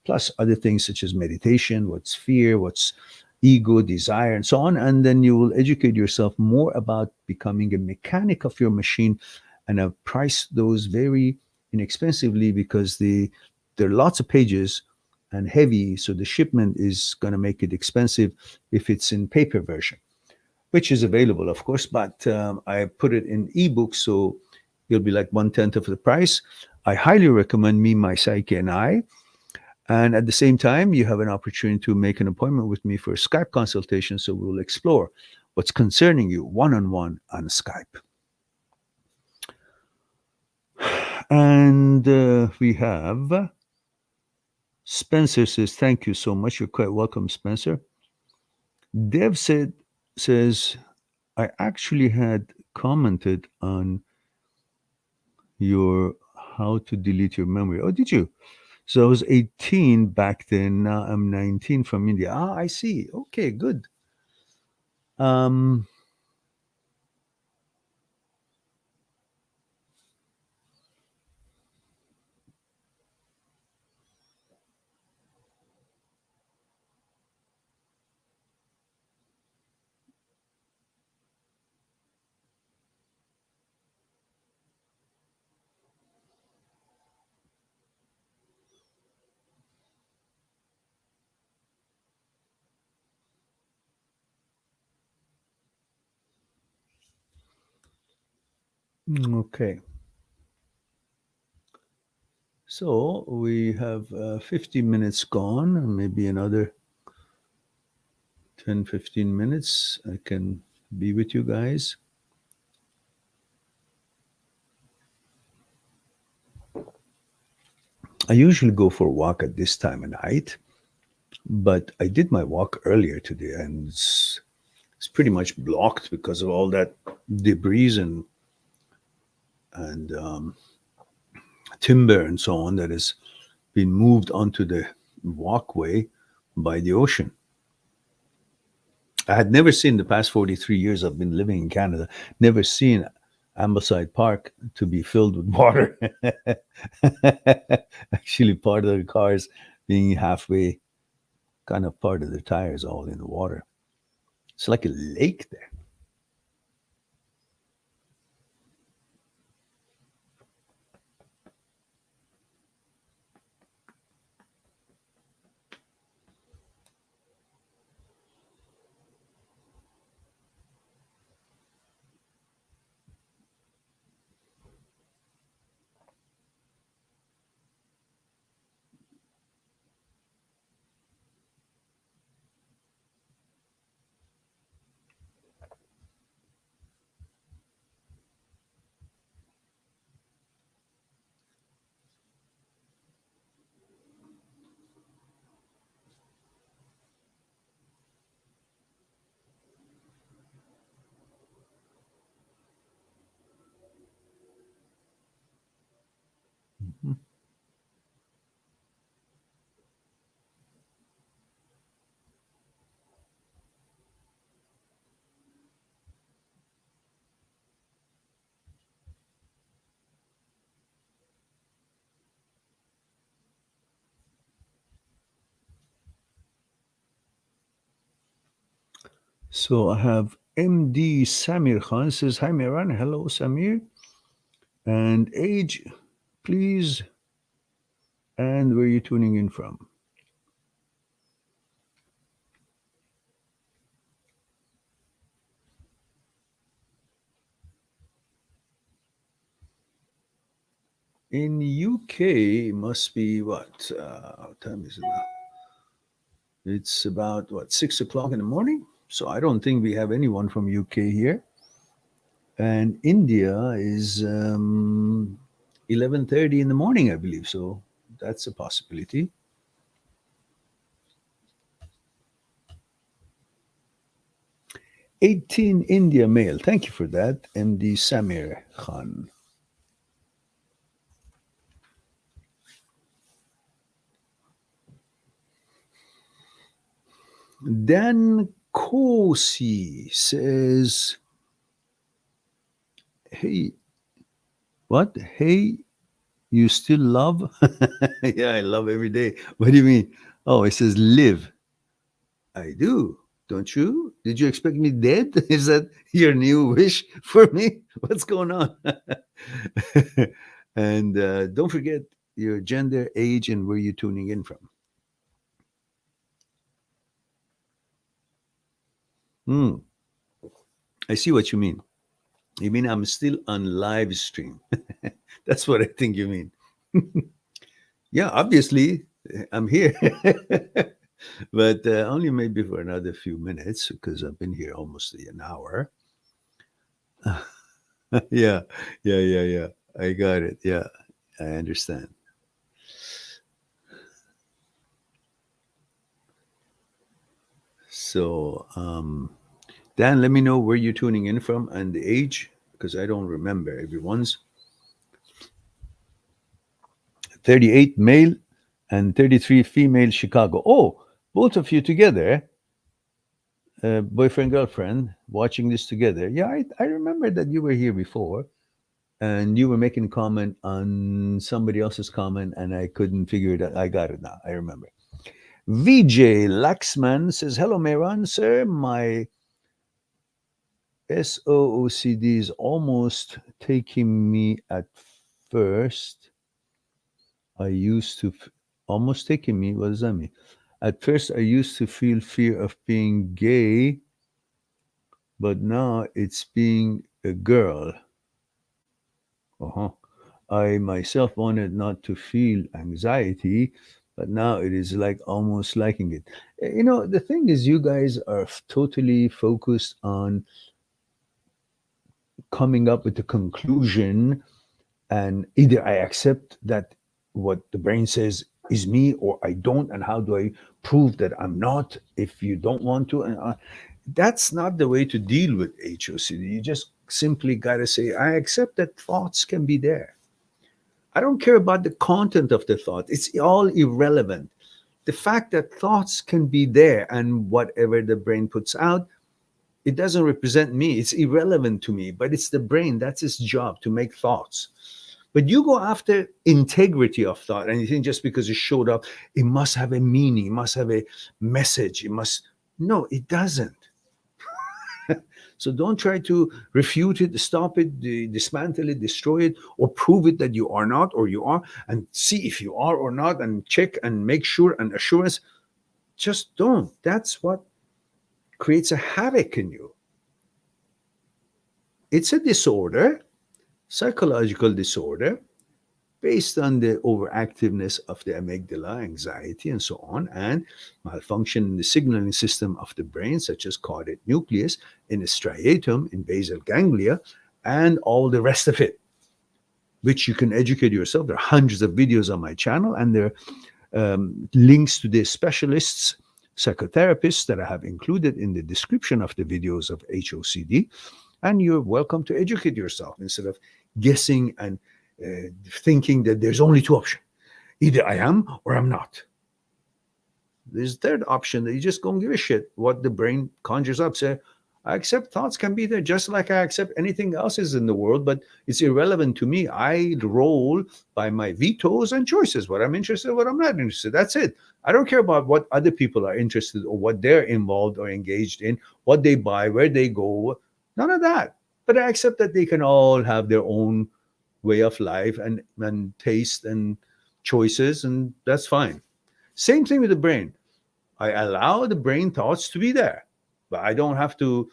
plus other things such as meditation, what's fear, what's ego, desire, and so on. And then you will educate yourself more about becoming a mechanic of your machine. And I've priced those very inexpensively because there are lots of pages and heavy, so the shipment is going to make it expensive if it's in paper version, which is available, of course, but I put it in ebook, so it'll be like 1/10 of the price. I highly recommend Me, My Psyche, and I. And at the same time, you have an opportunity to make an appointment with me for a Skype consultation, so we'll explore what's concerning you one-on-one on Skype. And we have Spencer says, thank you so much. You're quite welcome, Spencer. Dev says, I actually had commented on your how to delete your memory. Oh, did you? So I was 18 back then. Now I'm 19 from India. Ah, I see. Okay, good. Um, okay. So we have 50 minutes gone, maybe another 10, 15 minutes. I can be with you guys. I usually go for a walk at this time of night, but I did my walk earlier today and it's pretty much blocked because of all that debris and timber and so on that has been moved onto the walkway by the ocean. I had never seen the past 43 years I've been living in Canada, never seen Ambleside Park to be filled with water. Actually, part of the cars being halfway, kind of part of the tires all in the water. It's like a lake there. Mhm. So I have MD Samir Khan says, "Hi Miran, hello Samir, and age, please, and where are you tuning in from?" In UK, it must be what time is it now? It's about what 6 o'clock in the morning. So I don't think we have anyone from UK here. And India is 11:30 in the morning, I believe. So that's a possibility. 18 India male. Thank you for that, MD Samir Khan. Dan Kosi says, "Hey, what? Hey, you still love?" Yeah, I love every day. What do you mean? Oh, it says live. I do. Don't you? Did you expect me dead? Is that your new wish for me? What's going on? And don't forget your gender, age, and where you're tuning in from. Hmm, I see what you mean. You mean I'm still on live stream? That's what I think you mean. Yeah, obviously, I'm here, but only maybe for another few minutes because I've been here almost an hour. Yeah, yeah. I got it. Yeah, I understand. So, Dan, let me know where you're tuning in from and the age because I don't remember everyone's. 38 male and 33 female Chicago. Oh, both of you together, boyfriend, girlfriend, watching this together. Yeah, I remember that you were here before and you were making a comment on somebody else's comment and I couldn't figure it out. I got it now. I remember. VJ Laxman says, "Hello, Mehran, sir. My SOOCD is almost taking me at first. I used to, almost taking me, what does that mean? At first, I used to feel fear of being gay, but now it's being a girl. Uh-huh. I myself wanted not to feel anxiety, but now it is like almost liking it. The thing is, you guys are totally focused on coming up with a conclusion, and either I accept that what the brain says is me, or I don't. And how do I prove that I'm not? If you don't want to, and that's not the way to deal with HOCD. You just simply got to say, I accept that thoughts can be there. I don't care about the content of the thought. It's all irrelevant. The fact that thoughts can be there and whatever the brain puts out, it doesn't represent me. It's irrelevant to me, but it's the brain. That's its job, to make thoughts. But you go after integrity of thought, and you think just because it showed up, it must have a meaning, it must have a message. It must. No, it doesn't. So don't try to refute it, stop it, dismantle it, destroy it, or prove it that you are not or you are, and see if you are or not, and check and make sure and assurance. Just don't. That's what creates a havoc in you. It's a disorder, psychological disorder, based on the overactiveness of the amygdala, anxiety, and so on, and malfunction in the signaling system of the brain, such as caudate nucleus, in the striatum, in basal ganglia, and all the rest of it, which you can educate yourself. There are hundreds of videos on my channel, and there are links to the specialists, psychotherapists that I have included in the description of the videos of HOCD. And you're welcome to educate yourself instead of guessing and thinking that there's only two options: either I am or I'm not. There's third option that you just don't give a shit what the brain conjures up. Say, I accept thoughts can be there just like I accept anything else is in the world, but it's irrelevant to me. I roll by my vetoes and choices, what I'm interested, what I'm not interested. That's it. I don't care about what other people are interested or what they're involved or engaged in, what they buy, where they go. None of that. But I accept that they can all have their own way of life and taste and choices, and that's fine. Same thing with the brain. I allow the brain thoughts to be there, but I don't have to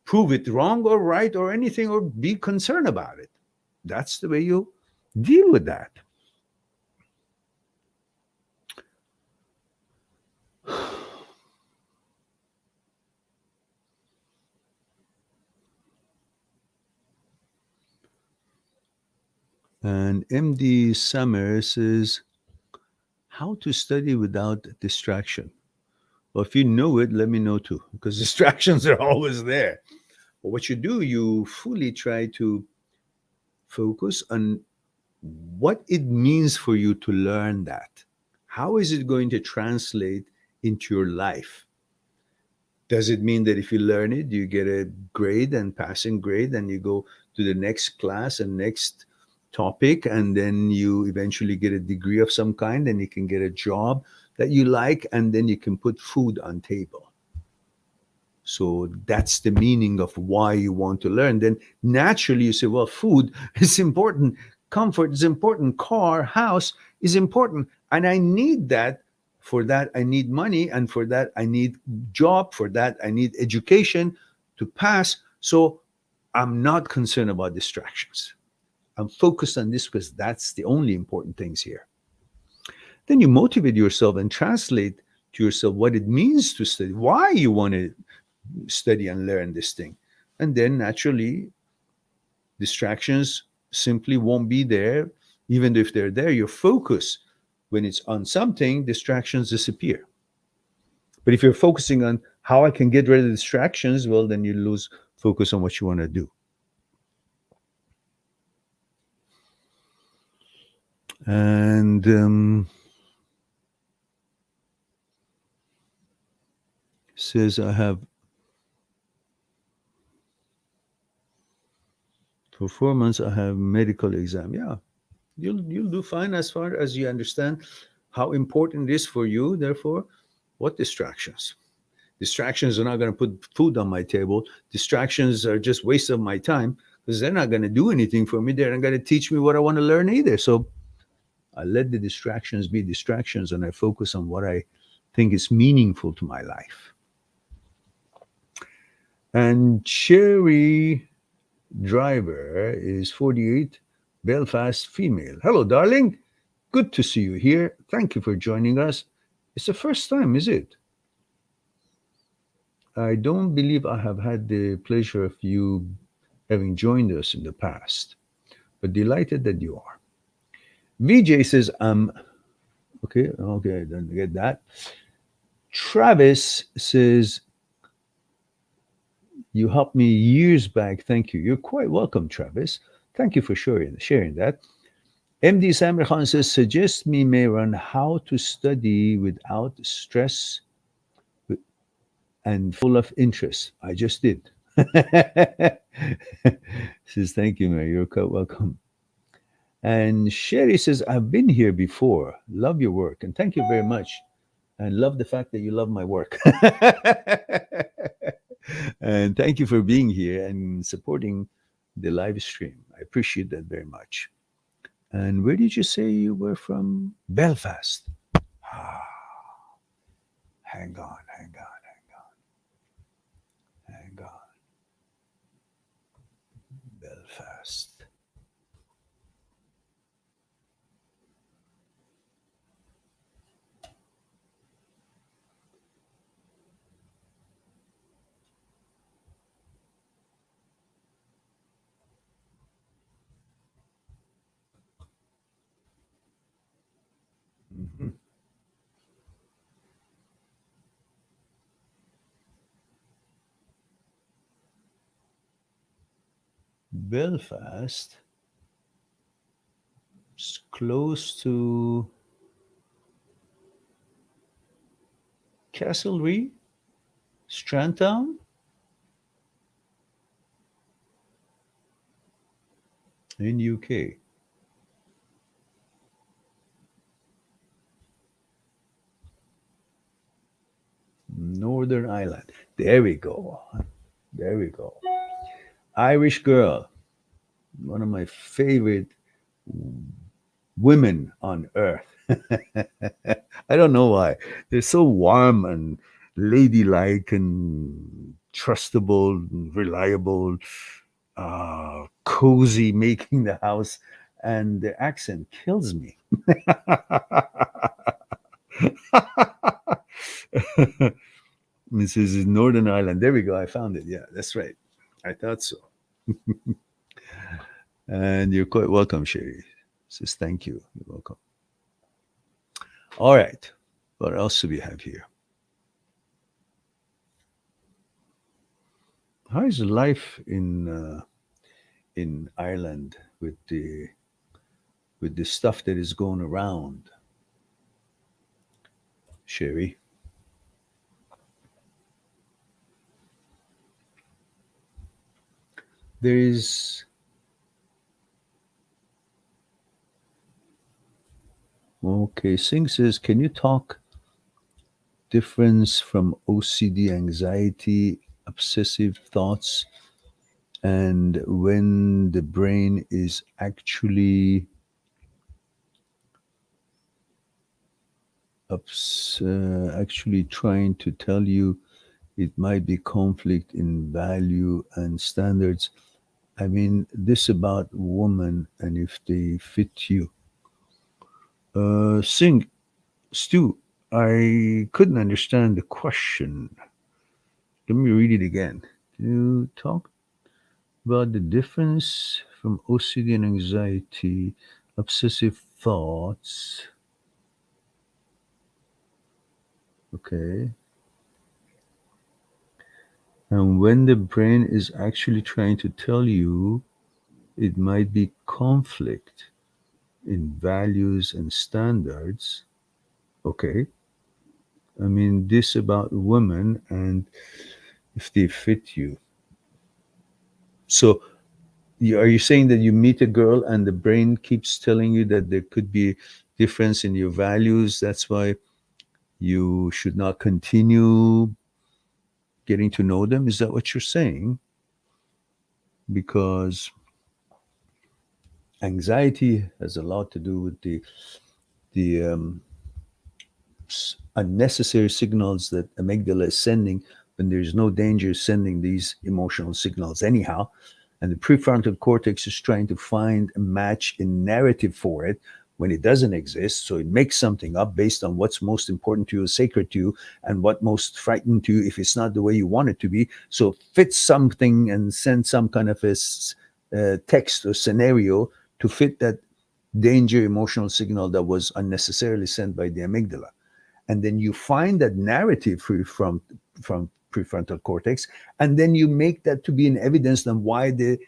prove it wrong or right or anything or be concerned about it. That's the way you deal with that. And MD Summers says, how to study without distraction. Well, if you know it, let me know too, because distractions are always there. But what you do, you fully try to focus on what it means for you to learn that. How is it going to translate into your life? Does it mean that if you learn it, you get a grade and passing grade, and you go to the next class and next topic, and then you eventually get a degree of some kind, and you can get a job that you like, and then you can put food on table? So that's the meaning of why you want to learn. Then naturally you say, well, food is important, comfort is important, car, house is important, and I need that. For that, I need money, and for that, I need job. For that, I need education to pass. So I'm not concerned about distractions. I'm focused on this because that's the only important things here. Then you motivate yourself and translate to yourself what it means to study, why you want to study and learn this thing. And then naturally, distractions simply won't be there. Even if they're there, your focus, when it's on something, distractions disappear. But if you're focusing on how I can get rid of distractions, well, then you lose focus on what you want to do. And says, I have for 4 months, I have medical exam. Yeah, you'll do fine as far as you understand how important it is for you. Therefore, what distractions? Distractions are not going to put food on my table. Distractions are just waste of my time because they're not going to do anything for me. They're not going to teach me what I want to learn either. So I let the distractions be distractions, and I focus on what I think is meaningful to my life. And Cherry Driver is 48, Belfast female. Hello, darling. Good to see you here. Thank you for joining us. It's the first time, is it? I don't believe I have had the pleasure of you having joined us in the past, but delighted that you are. VJ says, okay, I don't get that. Travis says, you helped me years back. Thank you. You're quite welcome, Travis. Thank you for sharing that. MD Samir Khan says, suggest me, Mehran, how to study without stress and full of interest. I just did. Says, thank you, Mary. You're quite welcome. And Sherry says, I've been here before. Love your work. And thank you very much. And love the fact that you love my work. And thank you for being here and supporting the live stream. I appreciate that very much. And where did you say you were from? Belfast. Ah, hang on, hang on, hang on. Belfast. Mhm. Belfast. close to Castlereagh, Strandtown in UK. Northern Ireland. There we go. There we go. Irish girl, one of my favorite women on earth. I don't know why. They're so warm and ladylike and trustable and reliable, cozy, making the house, and the accent kills me. This is Northern Ireland. There we go. I found it. Yeah, that's right. I thought so. And you're quite welcome, Sherry. Says thank you. You're welcome. All right. What else do we have here? How is life in Ireland with the stuff that is going around, Sherry? There is okay. Singh says, can you talk difference from OCD, anxiety, obsessive thoughts, and when the brain is actually trying to tell you it might be conflict in value and standards. I mean, this about women and if they fit you. Singh, Stu, I couldn't understand the question. Let me read it again. You talk about the difference from OCD and anxiety, obsessive thoughts. Okay. And when the brain is actually trying to tell you, it might be conflict in values and standards. Okay. I mean, this about women and if they fit you. So, are you saying that you meet a girl and the brain keeps telling you that there could be difference in your values? That's why you should not continue getting to know them? Is that what you're saying? Because anxiety has a lot to do with the unnecessary signals that amygdala is sending when there's no danger sending these emotional signals anyhow. And the prefrontal cortex is trying to find a match in narrative for it when it doesn't exist. So it makes something up based on what's most important to you, sacred to you, and what most frightening to you if it's not the way you want it to be. So fits something and sends some kind of a text or scenario to fit that danger emotional signal that was unnecessarily sent by the amygdala. And then you find that narrative from prefrontal cortex, and then you make that to be an evidence on why the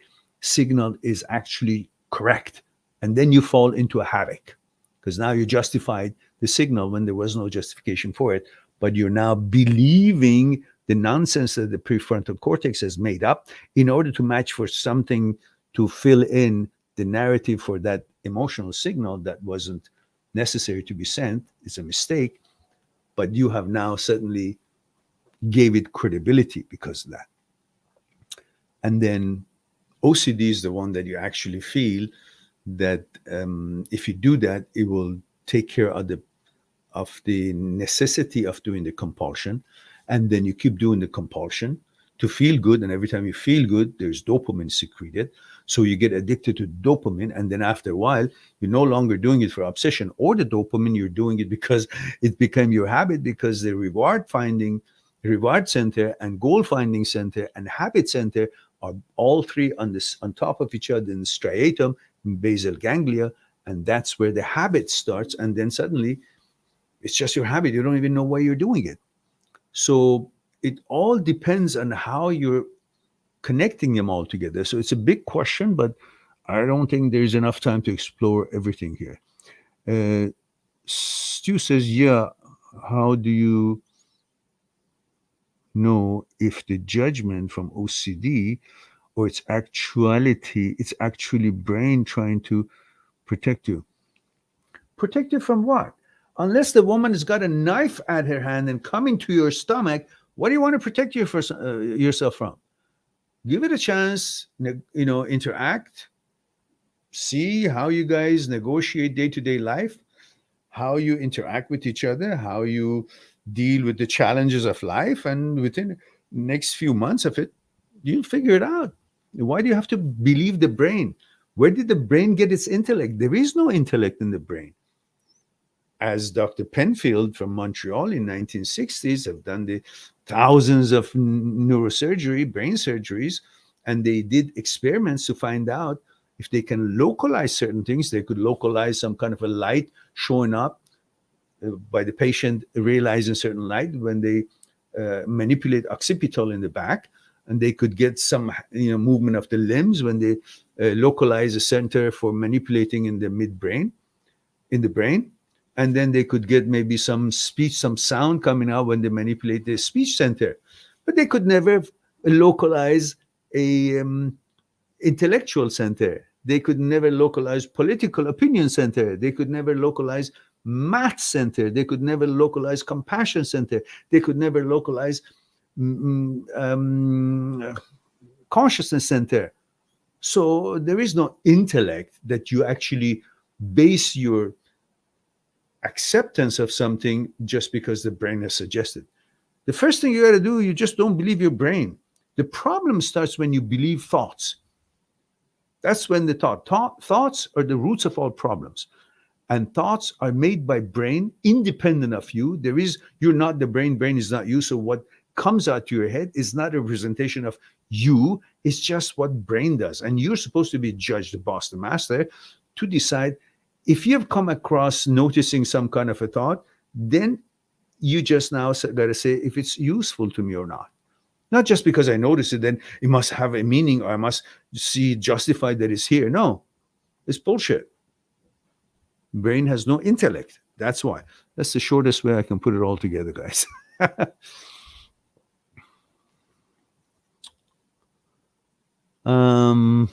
signal is actually correct. And then you fall into a havoc because now you justified the signal when there was no justification for it, but you're now believing the nonsense that the prefrontal cortex has made up in order to match for something to fill in the narrative for that emotional signal that wasn't necessary to be sent. It's a mistake, but you have now suddenly gave it credibility because of that. And then OCD is the one that you actually feel that if you do that, it will take care of the necessity of doing the compulsion, and then you keep doing the compulsion to feel good, and every time you feel good, there's dopamine secreted, so you get addicted to dopamine, and then after a while, you're no longer doing it for obsession or the dopamine, you're doing it because it became your habit, because the reward center and goal finding center and habit center are all three on top of each other in the striatum, in basal ganglia, and that's where the habit starts. And then suddenly, it's just your habit. You don't even know why you're doing it. So it all depends on how you're connecting them all together. So it's a big question, but I don't think there's enough time to explore everything here. Uh, Stu says, yeah, how do you know if the judgment from OCD or it's actually brain trying to protect you? Protect you from what? Unless the woman has got a knife at her hand and coming to your stomach, what do you want to protect yourself from? Give it a chance, interact, see how you guys negotiate day to day life, how you interact with each other, how you deal with the challenges of life, and within next few months of it, you'll figure it out. Why do you have to believe the brain? Where did the brain get its intellect? There is no intellect in the brain. As Dr. Penfield from Montreal in 1960s have done the thousands of neurosurgery, brain surgeries, and they did experiments to find out if they can localize certain things. They could localize some kind of a light showing up by the patient realizing certain light when they manipulate occipital in the back, and they could get some movement of the limbs when they localize a center for manipulating in the midbrain in the brain, and then they could get maybe some speech, some sound coming out when they manipulate the speech center, but they could never localize a intellectual center. They could never localize political opinion center. They could never localize math center. They could never localize compassion center. They could never localize mm, um, consciousness center. So there is no intellect that you actually base your acceptance of something just because the brain has suggested. The first thing you got to do, you just don't believe your brain. The problem starts when you believe thoughts. That's when the thoughts are the roots of all problems. And thoughts are made by brain independent of you. You're not the brain, brain is not you. So what comes out to your head is not a representation of you. It's just what brain does. And you're supposed to be judge, the boss, the master, to decide if you have come across noticing some kind of a thought, then you just now got to say if it's useful to me or not. Not just because I notice it, then it must have a meaning or I must see justified that it's here. No, it's bullshit. Brain has no intellect. That's why. That's the shortest way I can put it all together, guys. um,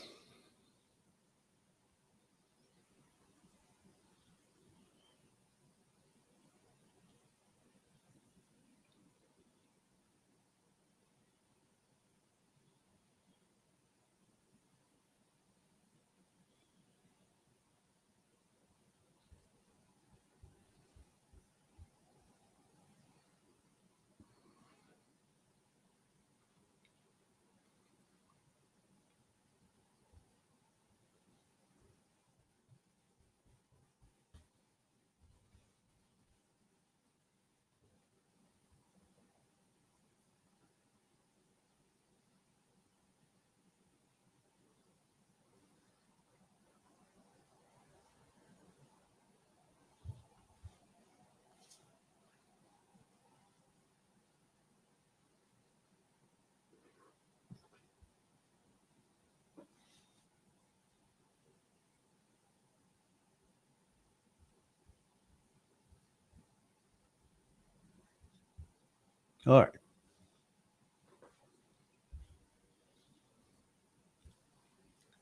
all right.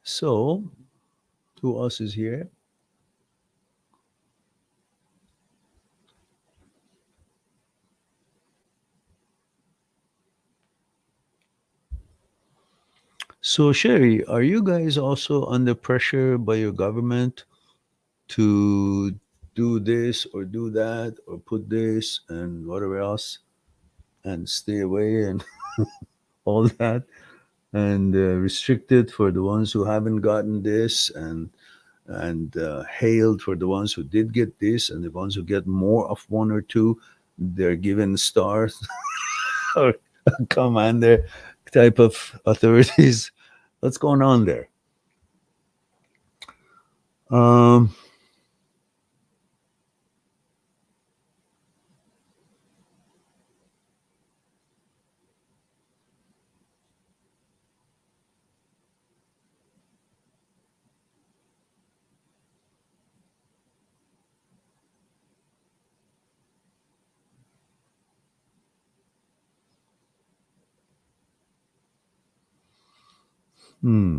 So, who else is here? So, Sherry, are you guys also under pressure by your government to do this or do that or put this and whatever else and stay away and all that and restricted for the ones who haven't gotten this and hailed for the ones who did get this and the ones who get more of one or two, they're given stars or commander type of authorities. What's going on there? Um, Hmm.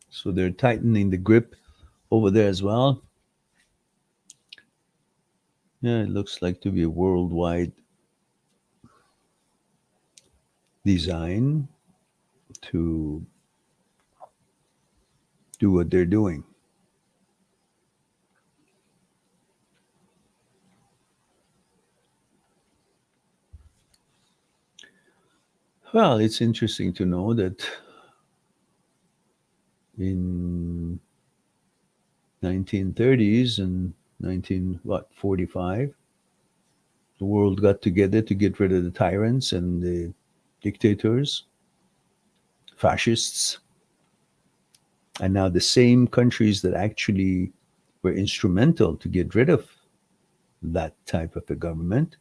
So they're tightening the grip over there as well. Yeah, it looks like to be a worldwide design to do what they're doing. Well, it's interesting to know that in 1930s and 19 what 45, the world got together to get rid of the tyrants and the dictators, fascists, and now the same countries that actually were instrumental to get rid of that type of a government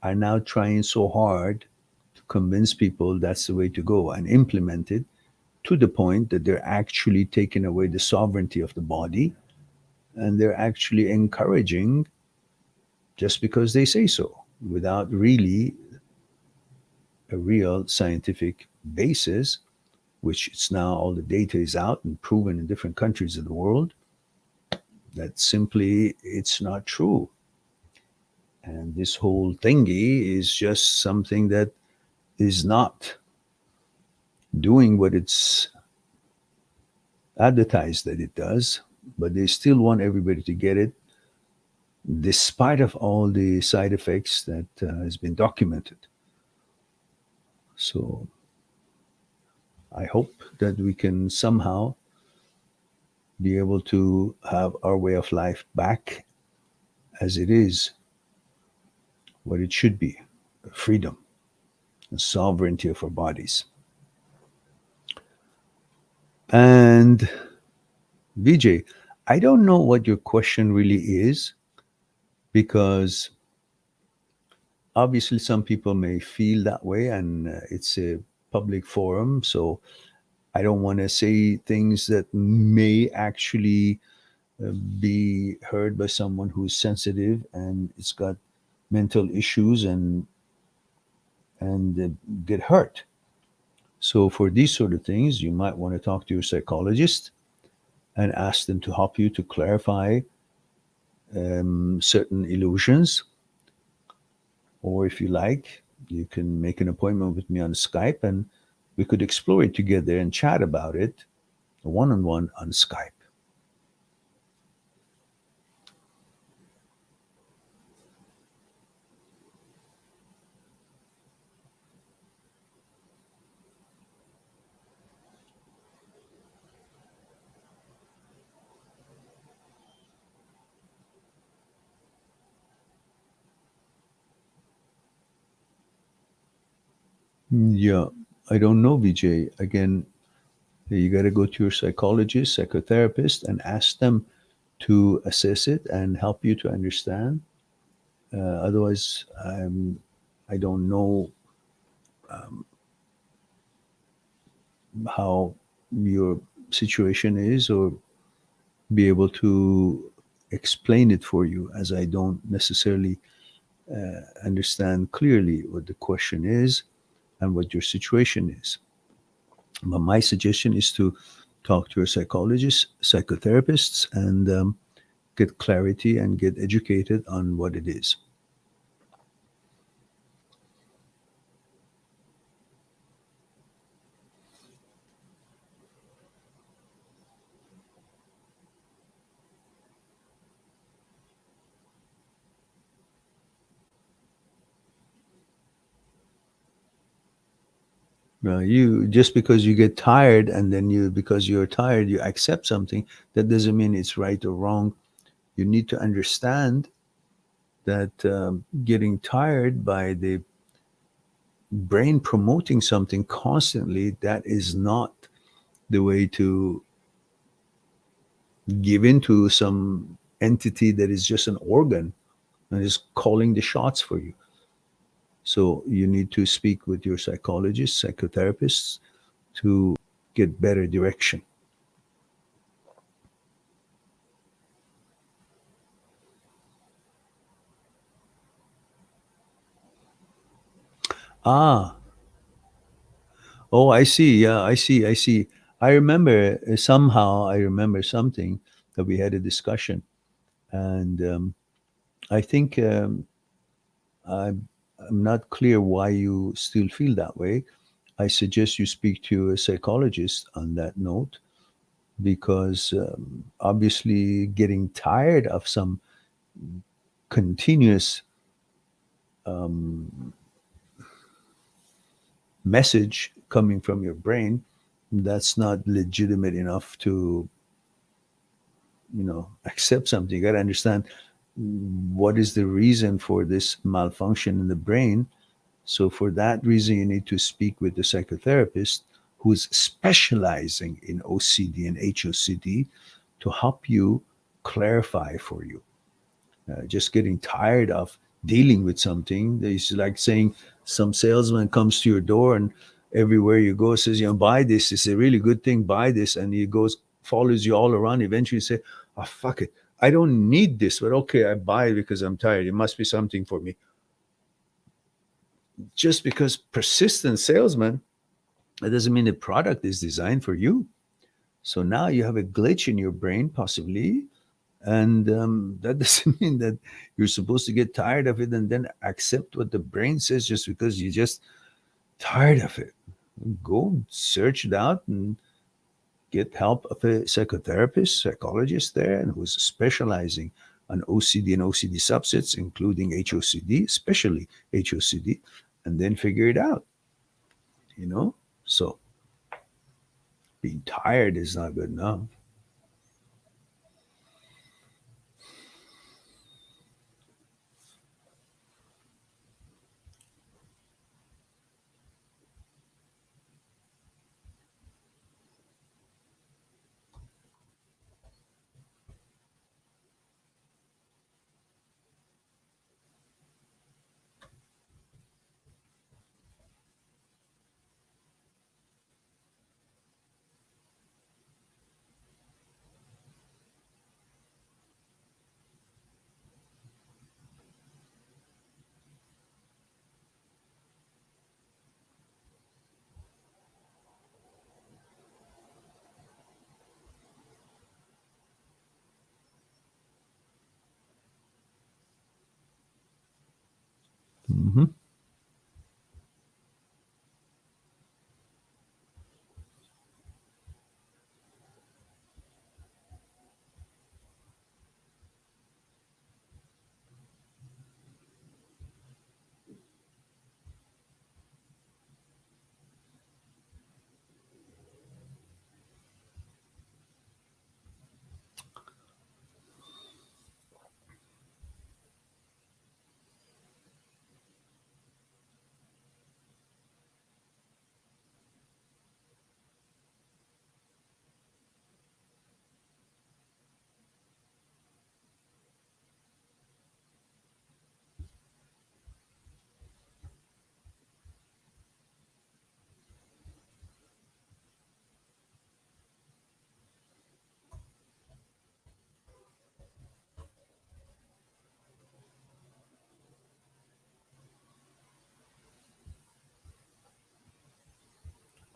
are now trying so hard to convince people that's the way to go and implement it, to the point that they're actually taking away the sovereignty of the body, and they're actually encouraging just because they say so without really a real scientific basis, which it's now all the data is out and proven in different countries of the world that simply it's not true. And this whole thingy is just something that is not doing what it's advertised that it does, but they still want everybody to get it, despite of all the side effects that has been documented. So I hope that we can somehow be able to have our way of life back as it is, what it should be: freedom and sovereignty of our bodies. And VJ, I don't know what your question really is, because obviously some people may feel that way, and it's a public forum. So I don't want to say things that may actually be heard by someone who's sensitive and it's got mental issues and get hurt. So for these sort of things, you might want to talk to your psychologist and ask them to help you to clarify certain illusions. Or if you like, you can make an appointment with me on Skype and we could explore it together and chat about it one on one on Skype. Yeah, I don't know, Vijay. Again, you got to go to your psychologist, psychotherapist, and ask them to assess it and help you to understand. Otherwise, I don't know how your situation is or be able to explain it for you, as I don't necessarily understand clearly what the question is and what your situation is. But my suggestion is to talk to your psychologist, psychotherapists, and get clarity and get educated on what it is. You just because you get tired and then you because you're tired you accept something, that doesn't mean it's right or wrong. You need to understand that getting tired by the brain promoting something constantly, that is not the way to give into some entity that is just an organ and is calling the shots for you. So you need to speak with your psychologists, psychotherapists, to get better direction. Ah, oh, I see. Yeah, I see. I see. I remember somehow. I remember something that we had a discussion, and I think I'm not clear why you still feel that way. I suggest you speak to a psychologist on that note because obviously getting tired of some continuous um, message coming from your brain, that's not legitimate enough to, accept something. You got to understand what is the reason for this malfunction in the brain. So for that reason, you need to speak with the psychotherapist who's specializing in OCD and HOCD to help you clarify for you. Just getting tired of dealing with something. It's like saying some salesman comes to your door and everywhere you go says, buy this. It's a really good thing. Buy this. And he goes, follows you all around. Eventually you say, oh, fuck it. I don't need this, but okay, I buy it because I'm tired. It must be something for me. Just because persistent salesman, that doesn't mean the product is designed for you. So now you have a glitch in your brain, possibly, and that doesn't mean that you're supposed to get tired of it and then accept what the brain says just because you're just tired of it. Go search it out and get help of a psychotherapist, psychologist there, and who's specializing on OCD and OCD subsets, including HOCD, especially HOCD, and then figure it out. You know, so being tired is not good enough. Mm-hmm.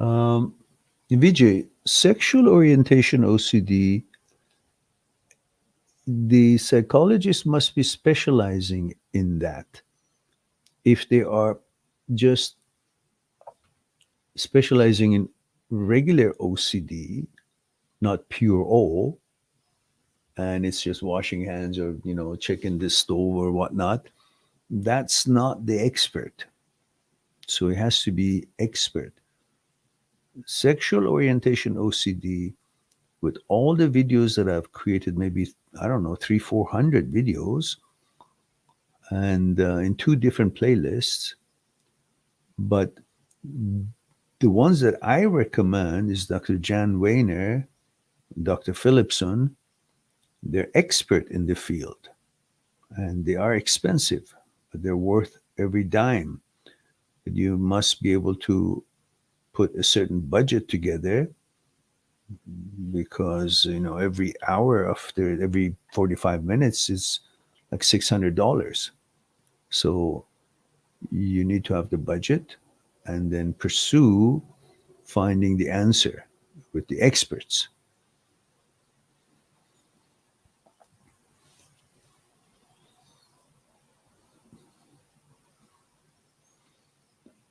Um, Vijay, sexual orientation OCD, the psychologist must be specializing in that. If they are just specializing in regular OCD, not pure O, and it's just washing hands or, checking the stove or whatnot, that's not the expert. So it has to be expert. Sexual orientation OCD, with all the videos that I've created, maybe, I don't know, 400 videos, and in two different playlists. But the ones that I recommend is Dr. Jan Weiner, Dr. Philipson. They're expert in the field and they are expensive, but they're worth every dime. But you must be able to put a certain budget together because every hour after every 45 minutes is like $600. So You need to have the budget and then pursue finding the answer with the experts.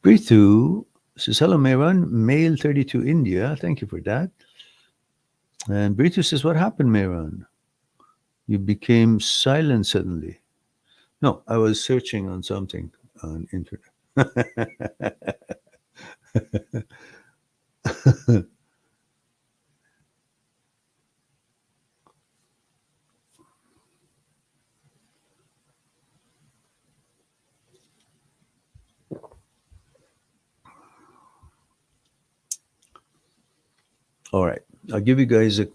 Prithu says, hello, Mehran, male 32 India. Thank you for that. And Prithu says, what happened, Mehran? You became silent suddenly. No, I was searching on something on internet. All right. I'll give you guys a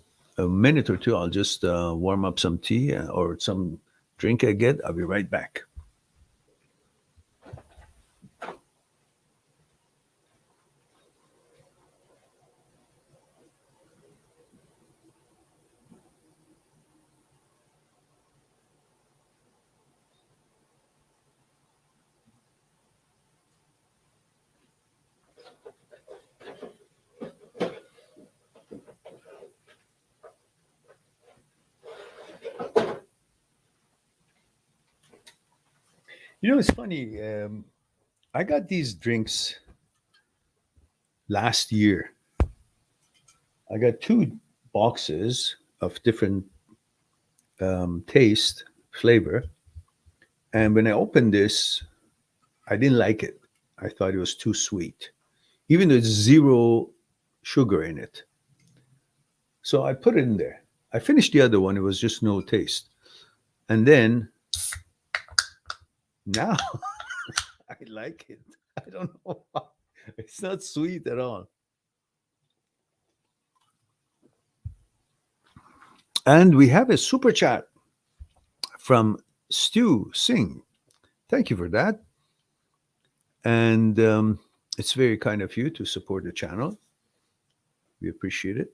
minute or two. I'll just warm up some tea or some drink I get. I'll be right back. You know, it's funny. I got these drinks last year. I got two boxes of different taste, flavor. And when I opened this, I didn't like it. I thought it was too sweet, even though it's zero sugar in it. So I put it in there. I finished the other one. It was just no taste. And then now I like it. I don't know why. It's not sweet at all. And we have a super chat from Stu Singh. Thank you for that. And it's very kind of you to support the channel. We appreciate it.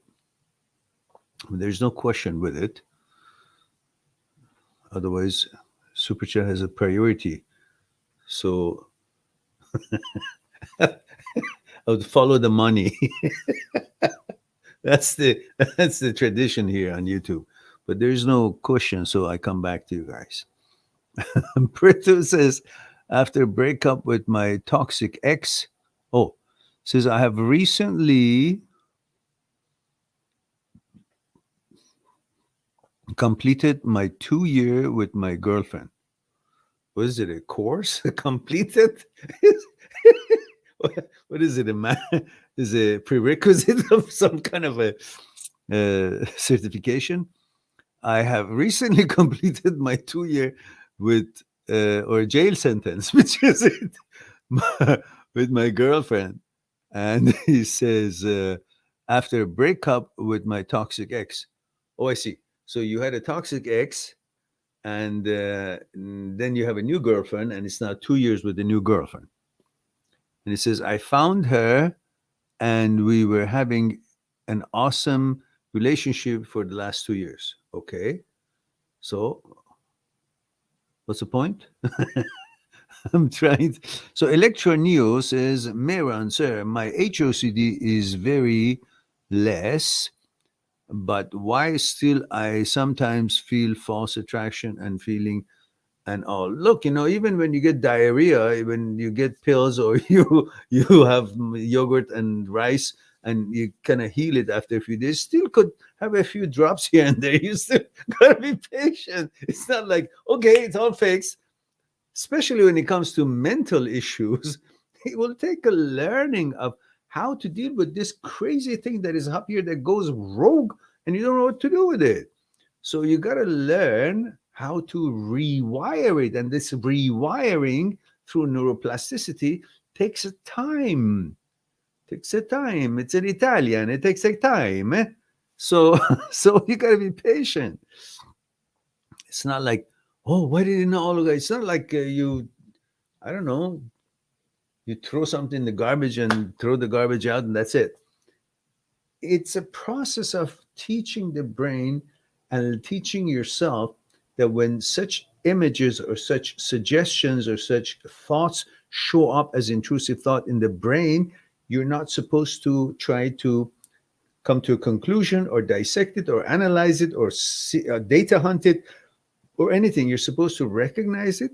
There's no question with it. Otherwise, super chat has a priority. So I would follow the money. that's the tradition here on YouTube. But there's no question, so I come back to you guys. Prito says, after breakup with my toxic ex, says I have recently completed my 2 year with my girlfriend. Was it a course completed? What is it? Is a prerequisite of some kind of a certification? I have recently completed my 2 year with or jail sentence, which is it, with my girlfriend. And he says, after a breakup with my toxic ex. Oh, I see. So you had a toxic ex, and then you have a new girlfriend, and it's now 2 years with the new girlfriend. And he says, I found her, and we were having an awesome relationship for the last 2 years. Okay. So what's the point? I'm trying. So Electro Neo says, Mehran, sir, my HOCD is very less, but why still I sometimes feel false attraction and feeling and all. Look, even when you get diarrhea, when you get pills or you have yogurt and rice and you kind of heal it after a few days, still could have a few drops here and there. You still gotta be patient. It's not like, okay, it's all fixed. Especially when it comes to mental issues, it will take a learning of how to deal with this crazy thing that is up here that goes rogue and you don't know what to do with it. So you got to learn how to rewire it. And this rewiring through neuroplasticity takes a time. Takes a time. It's in Italian. It takes a time. So, so you got to be patient. It's not like, oh, why did you know all of that? It's not like I don't know, you throw something in the garbage and throw the garbage out and that's it. It's a process of teaching the brain and teaching yourself that when such images or such suggestions or such thoughts show up as intrusive thought in the brain, you're not supposed to try to come to a conclusion or dissect it or analyze it or data hunt it or anything. You're supposed to recognize it,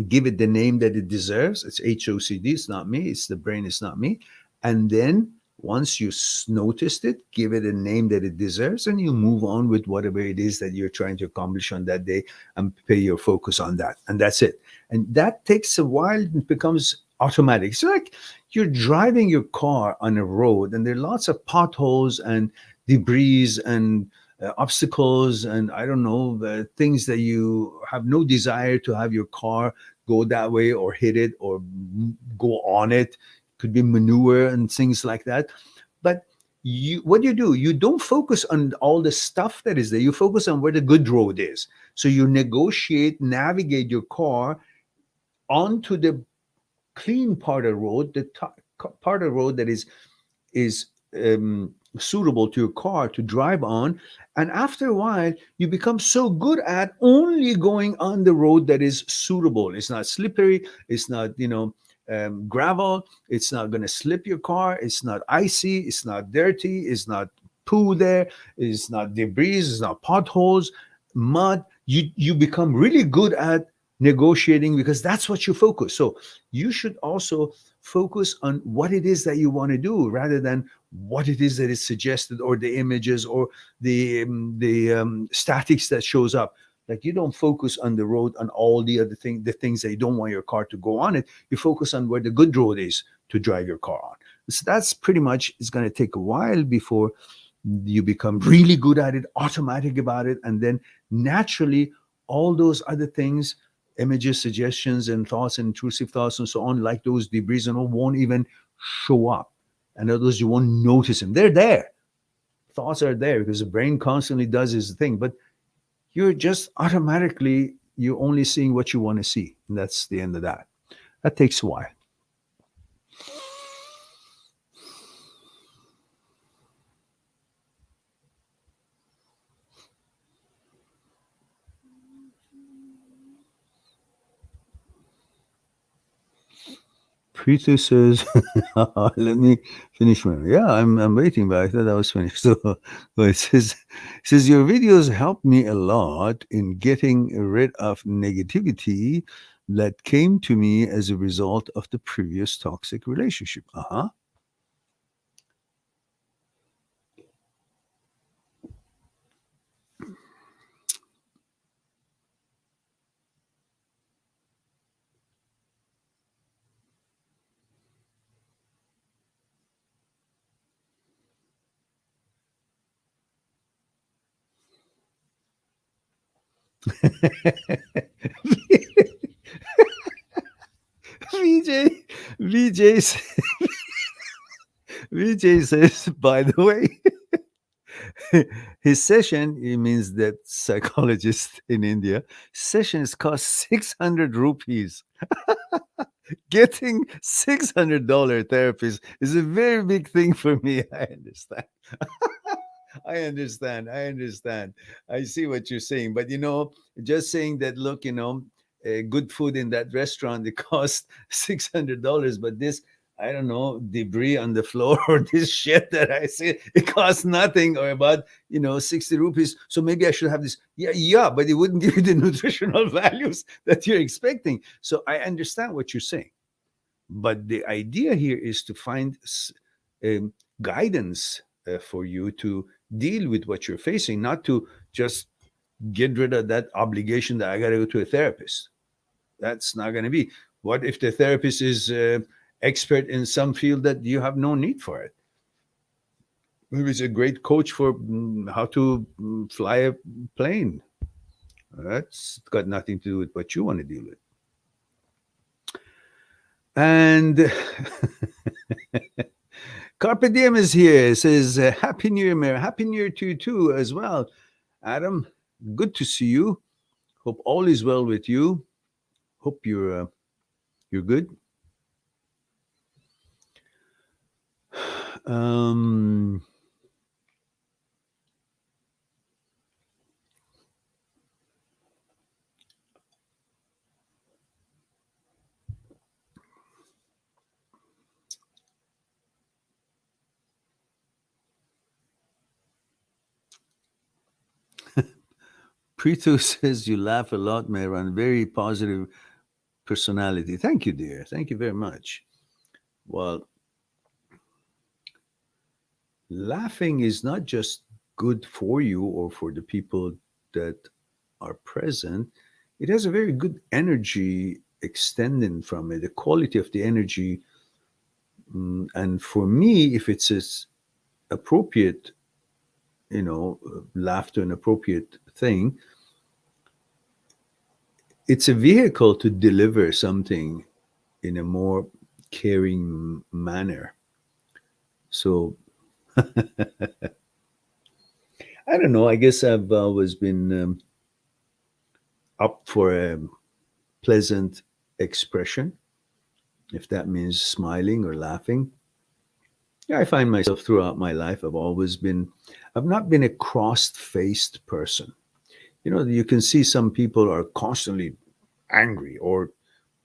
give it the name that it deserves. It's HOCD, it's not me, it's the brain, it's not me. And then once you noticed it, give it a name that it deserves, and you move on with whatever it is that you're trying to accomplish on that day and pay your focus on that. And that's it. And that takes a while and becomes automatic. It's like you're driving your car on a road and there are lots of potholes and debris and obstacles and I don't know, things that you have no desire to have your car go that way or hit it or go on it. Could be manure and things like that. But what do? You don't focus on all the stuff that is there. You focus on where the good road is. So you navigate your car onto the clean part of the road, the part of the road that is suitable to your car to drive on. And after a while, you become so good at only going on the road that is suitable. It's not slippery. It's not, gravel. It's not going to slip your car. It's not icy. It's not dirty. It's not poo there. It's not debris. It's not potholes, mud. You become really good at negotiating because that's what you focus. So you should also focus on what it is that you want to do rather than what it is that is suggested or the images or the statics that shows up. Like you don't focus on the road on all the other the things that you don't want your car to go on it. You focus on where the good road is to drive your car on. So that's pretty much, it's going to take a while before you become really good at it, automatic about it, and then naturally all those other things, images, suggestions, and thoughts, and intrusive thoughts, and so on, like those debris and all, won't even show up. And others, you won't notice them. They're there. Thoughts are there because the brain constantly does its thing, but you're just automatically, you're only seeing what you want to see. And that's the end of that. That takes a while. Preetu says, let me finish my. Yeah, I'm waiting, but I thought I was finished. So it says your videos helped me a lot in getting rid of negativity that came to me as a result of the previous toxic relationship. Uh-huh. VJ VJ VJ says, by the way, his session, he means that psychologist in India, sessions cost 600 rupees. Getting $600 therapist is a very big thing for me. I understand. I understand. I understand. I see what you're saying. But, just saying that, look, good food in that restaurant, it costs $600. But this, I don't know, debris on the floor or this shit that I see, it costs nothing or about, 60 rupees. So maybe I should have this. Yeah, yeah, but it wouldn't give you the nutritional values that you're expecting. So I understand what you're saying. But the idea here is to find guidance for you to deal with what you're facing, not to just get rid of that obligation that I got to go to a therapist. That's not going to be. What if the therapist is expert in some field that you have no need for it? Maybe it's a great coach for how to fly a plane. That's got nothing to do with what you want to deal with. And Carpe Diem is here. It says, Happy New Year, Mayor. Happy New Year to you too, as well. Adam, good to see you. Hope all is well with you. Hope you're good. Um, Preetu says you laugh a lot, Mehran. Very positive personality. Thank you, dear. Thank you very much. Well, laughing is not just good for you or for the people that are present, it has a very good energy extending from it, the quality of the energy. And for me, if it's as appropriate, laughter, an appropriate thing, it's a vehicle to deliver something in a more caring manner. So I don't know. I guess I've always been up for a pleasant expression, if that means smiling or laughing. Yeah, I find myself throughout my life, I've not been a cross faced person. You can see some people are constantly angry or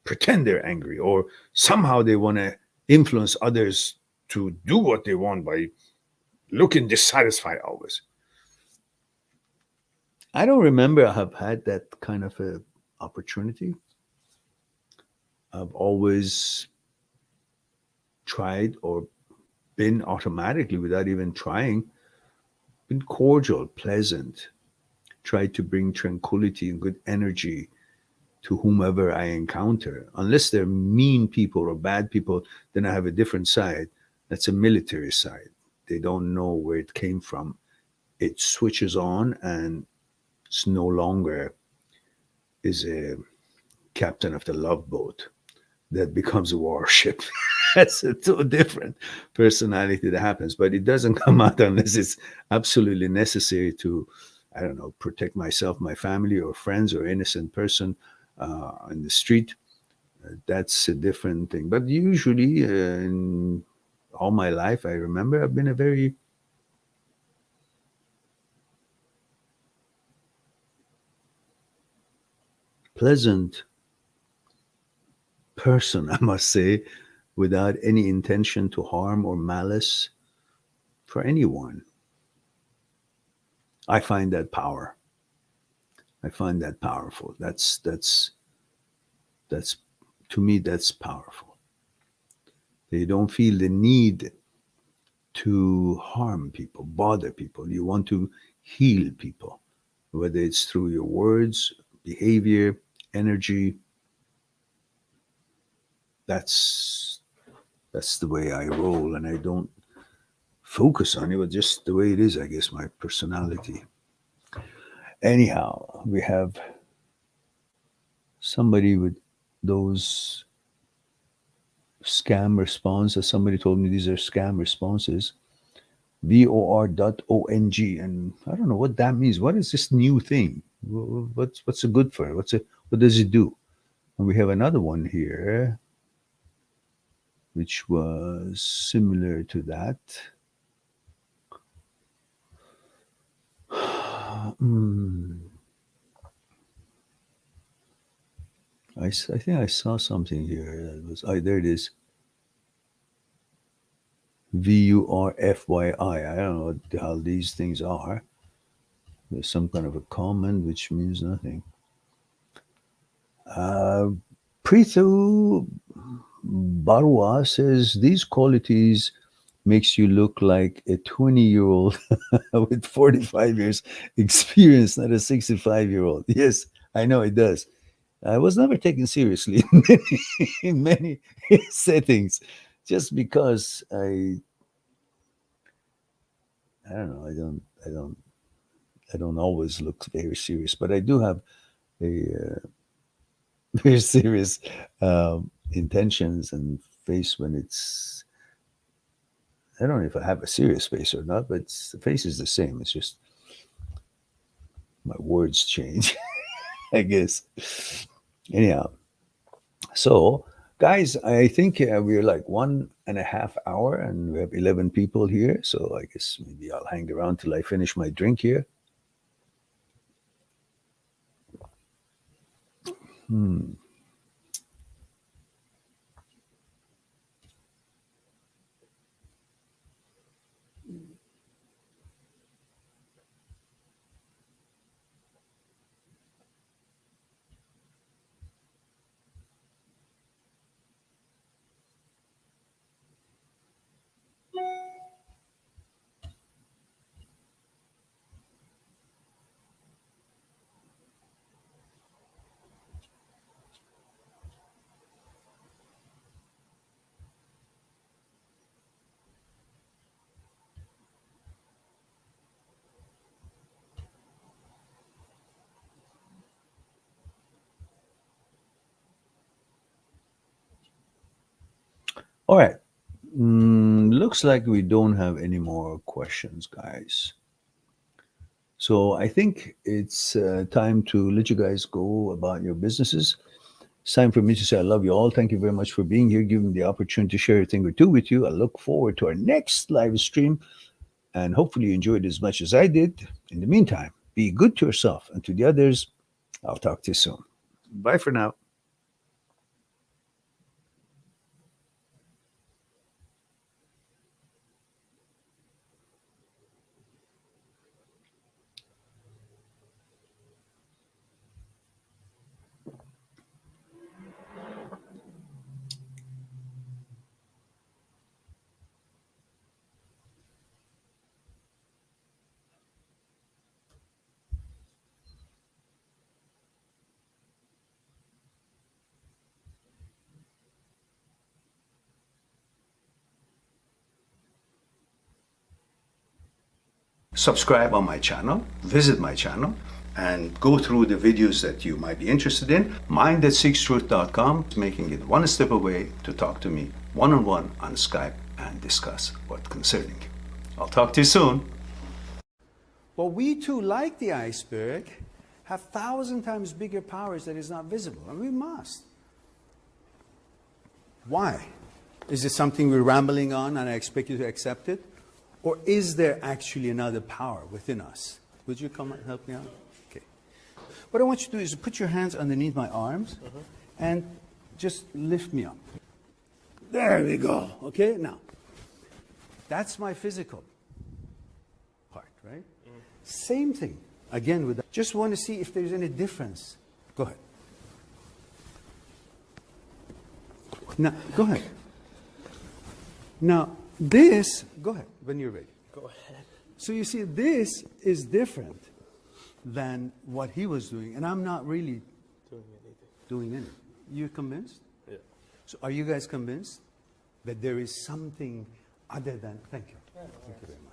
pretend they're angry or somehow they want to influence others to do what they want by looking dissatisfied always. I don't remember I have had that kind of a opportunity. I've always tried or been automatically without even trying, been cordial, pleasant, tried to bring tranquility and good energy to whomever I encounter. Unless they're mean people or bad people, then I have a different side. That's a military side. They don't know where it came from. It switches on and it's no longer is a captain of the love boat that becomes a warship. That's a totally different personality that happens, but it doesn't come out unless it's absolutely necessary to, I don't know, protect myself, my family, or friends, or innocent person in the street. That's a different thing. But usually, in all my life, I remember I've been a very pleasant person, I must say, without any intention to harm or malice for anyone. I find that power. I find that powerful. That's to me that's powerful. You don't feel the need to harm people, bother people. You want to heal people, whether it's through your words, behavior, energy. That's that's the way I roll, and I don't focus on it, but just the way it is. I guess my personality. Anyhow, we have somebody with those scam responses. Somebody told me these are scam responses. VOR.ONG, and I don't know what that means. What is this new thing? What's it good for? What does it do? And we have another one here, which was similar to that. Hmm. I think I saw something here that was. There it is. VURFYI. I don't know what the hell these things are. There's some kind of a comment which means nothing. Uh, Prithu Barwa says these qualities makes you look like a 20-year-old with 45 years experience, not a 65-year-old. Yes, I know it does. I was never taken seriously in many settings, just because I don't know, I don't always look very serious, but I do have a very serious intentions and face when it's. I don't know if I have a serious face or not, but the face is the same. It's just my words change, I guess. Anyhow, so guys, I think we're like 1.5 hour and we have 11 people here. So I guess maybe I'll hang around till I finish my drink here. Hmm. All right. Looks like we don't have any more questions, guys. So I think it's time to let you guys go about your businesses. It's time for me to say I love you all. Thank you very much for being here, giving me the opportunity to share a thing or two with you. I look forward to our next live stream, and hopefully you enjoyed as much as I did. In the meantime, be good to yourself and to the others. I'll talk to you soon. Bye for now. Subscribe on my channel, visit my channel, and go through the videos that you might be interested in. Mind that seekstruth.com is making it one step away to talk to me one-on-one on Skype and discuss what concerning you. I'll talk to you soon. Well, we too, like the iceberg, have 1,000 times bigger powers that is not visible, and we must. Why? Is it something we're rambling on and I expect you to accept it? Or is there actually another power within us? Would you come and help me out? Okay. What I want you to do is put your hands underneath my arms and just lift me up. There we go. Okay, now, that's my physical part, right? Same thing, again, with that. Just want to see if there's any difference. Go ahead. Now, go ahead. Now, this, go ahead, when you're ready. Go ahead. So you see, this is different than what he was doing, and I'm not really doing anything. You convinced? Yeah. So are you guys convinced that there is something other than, thank you. Yeah, Thank you very much.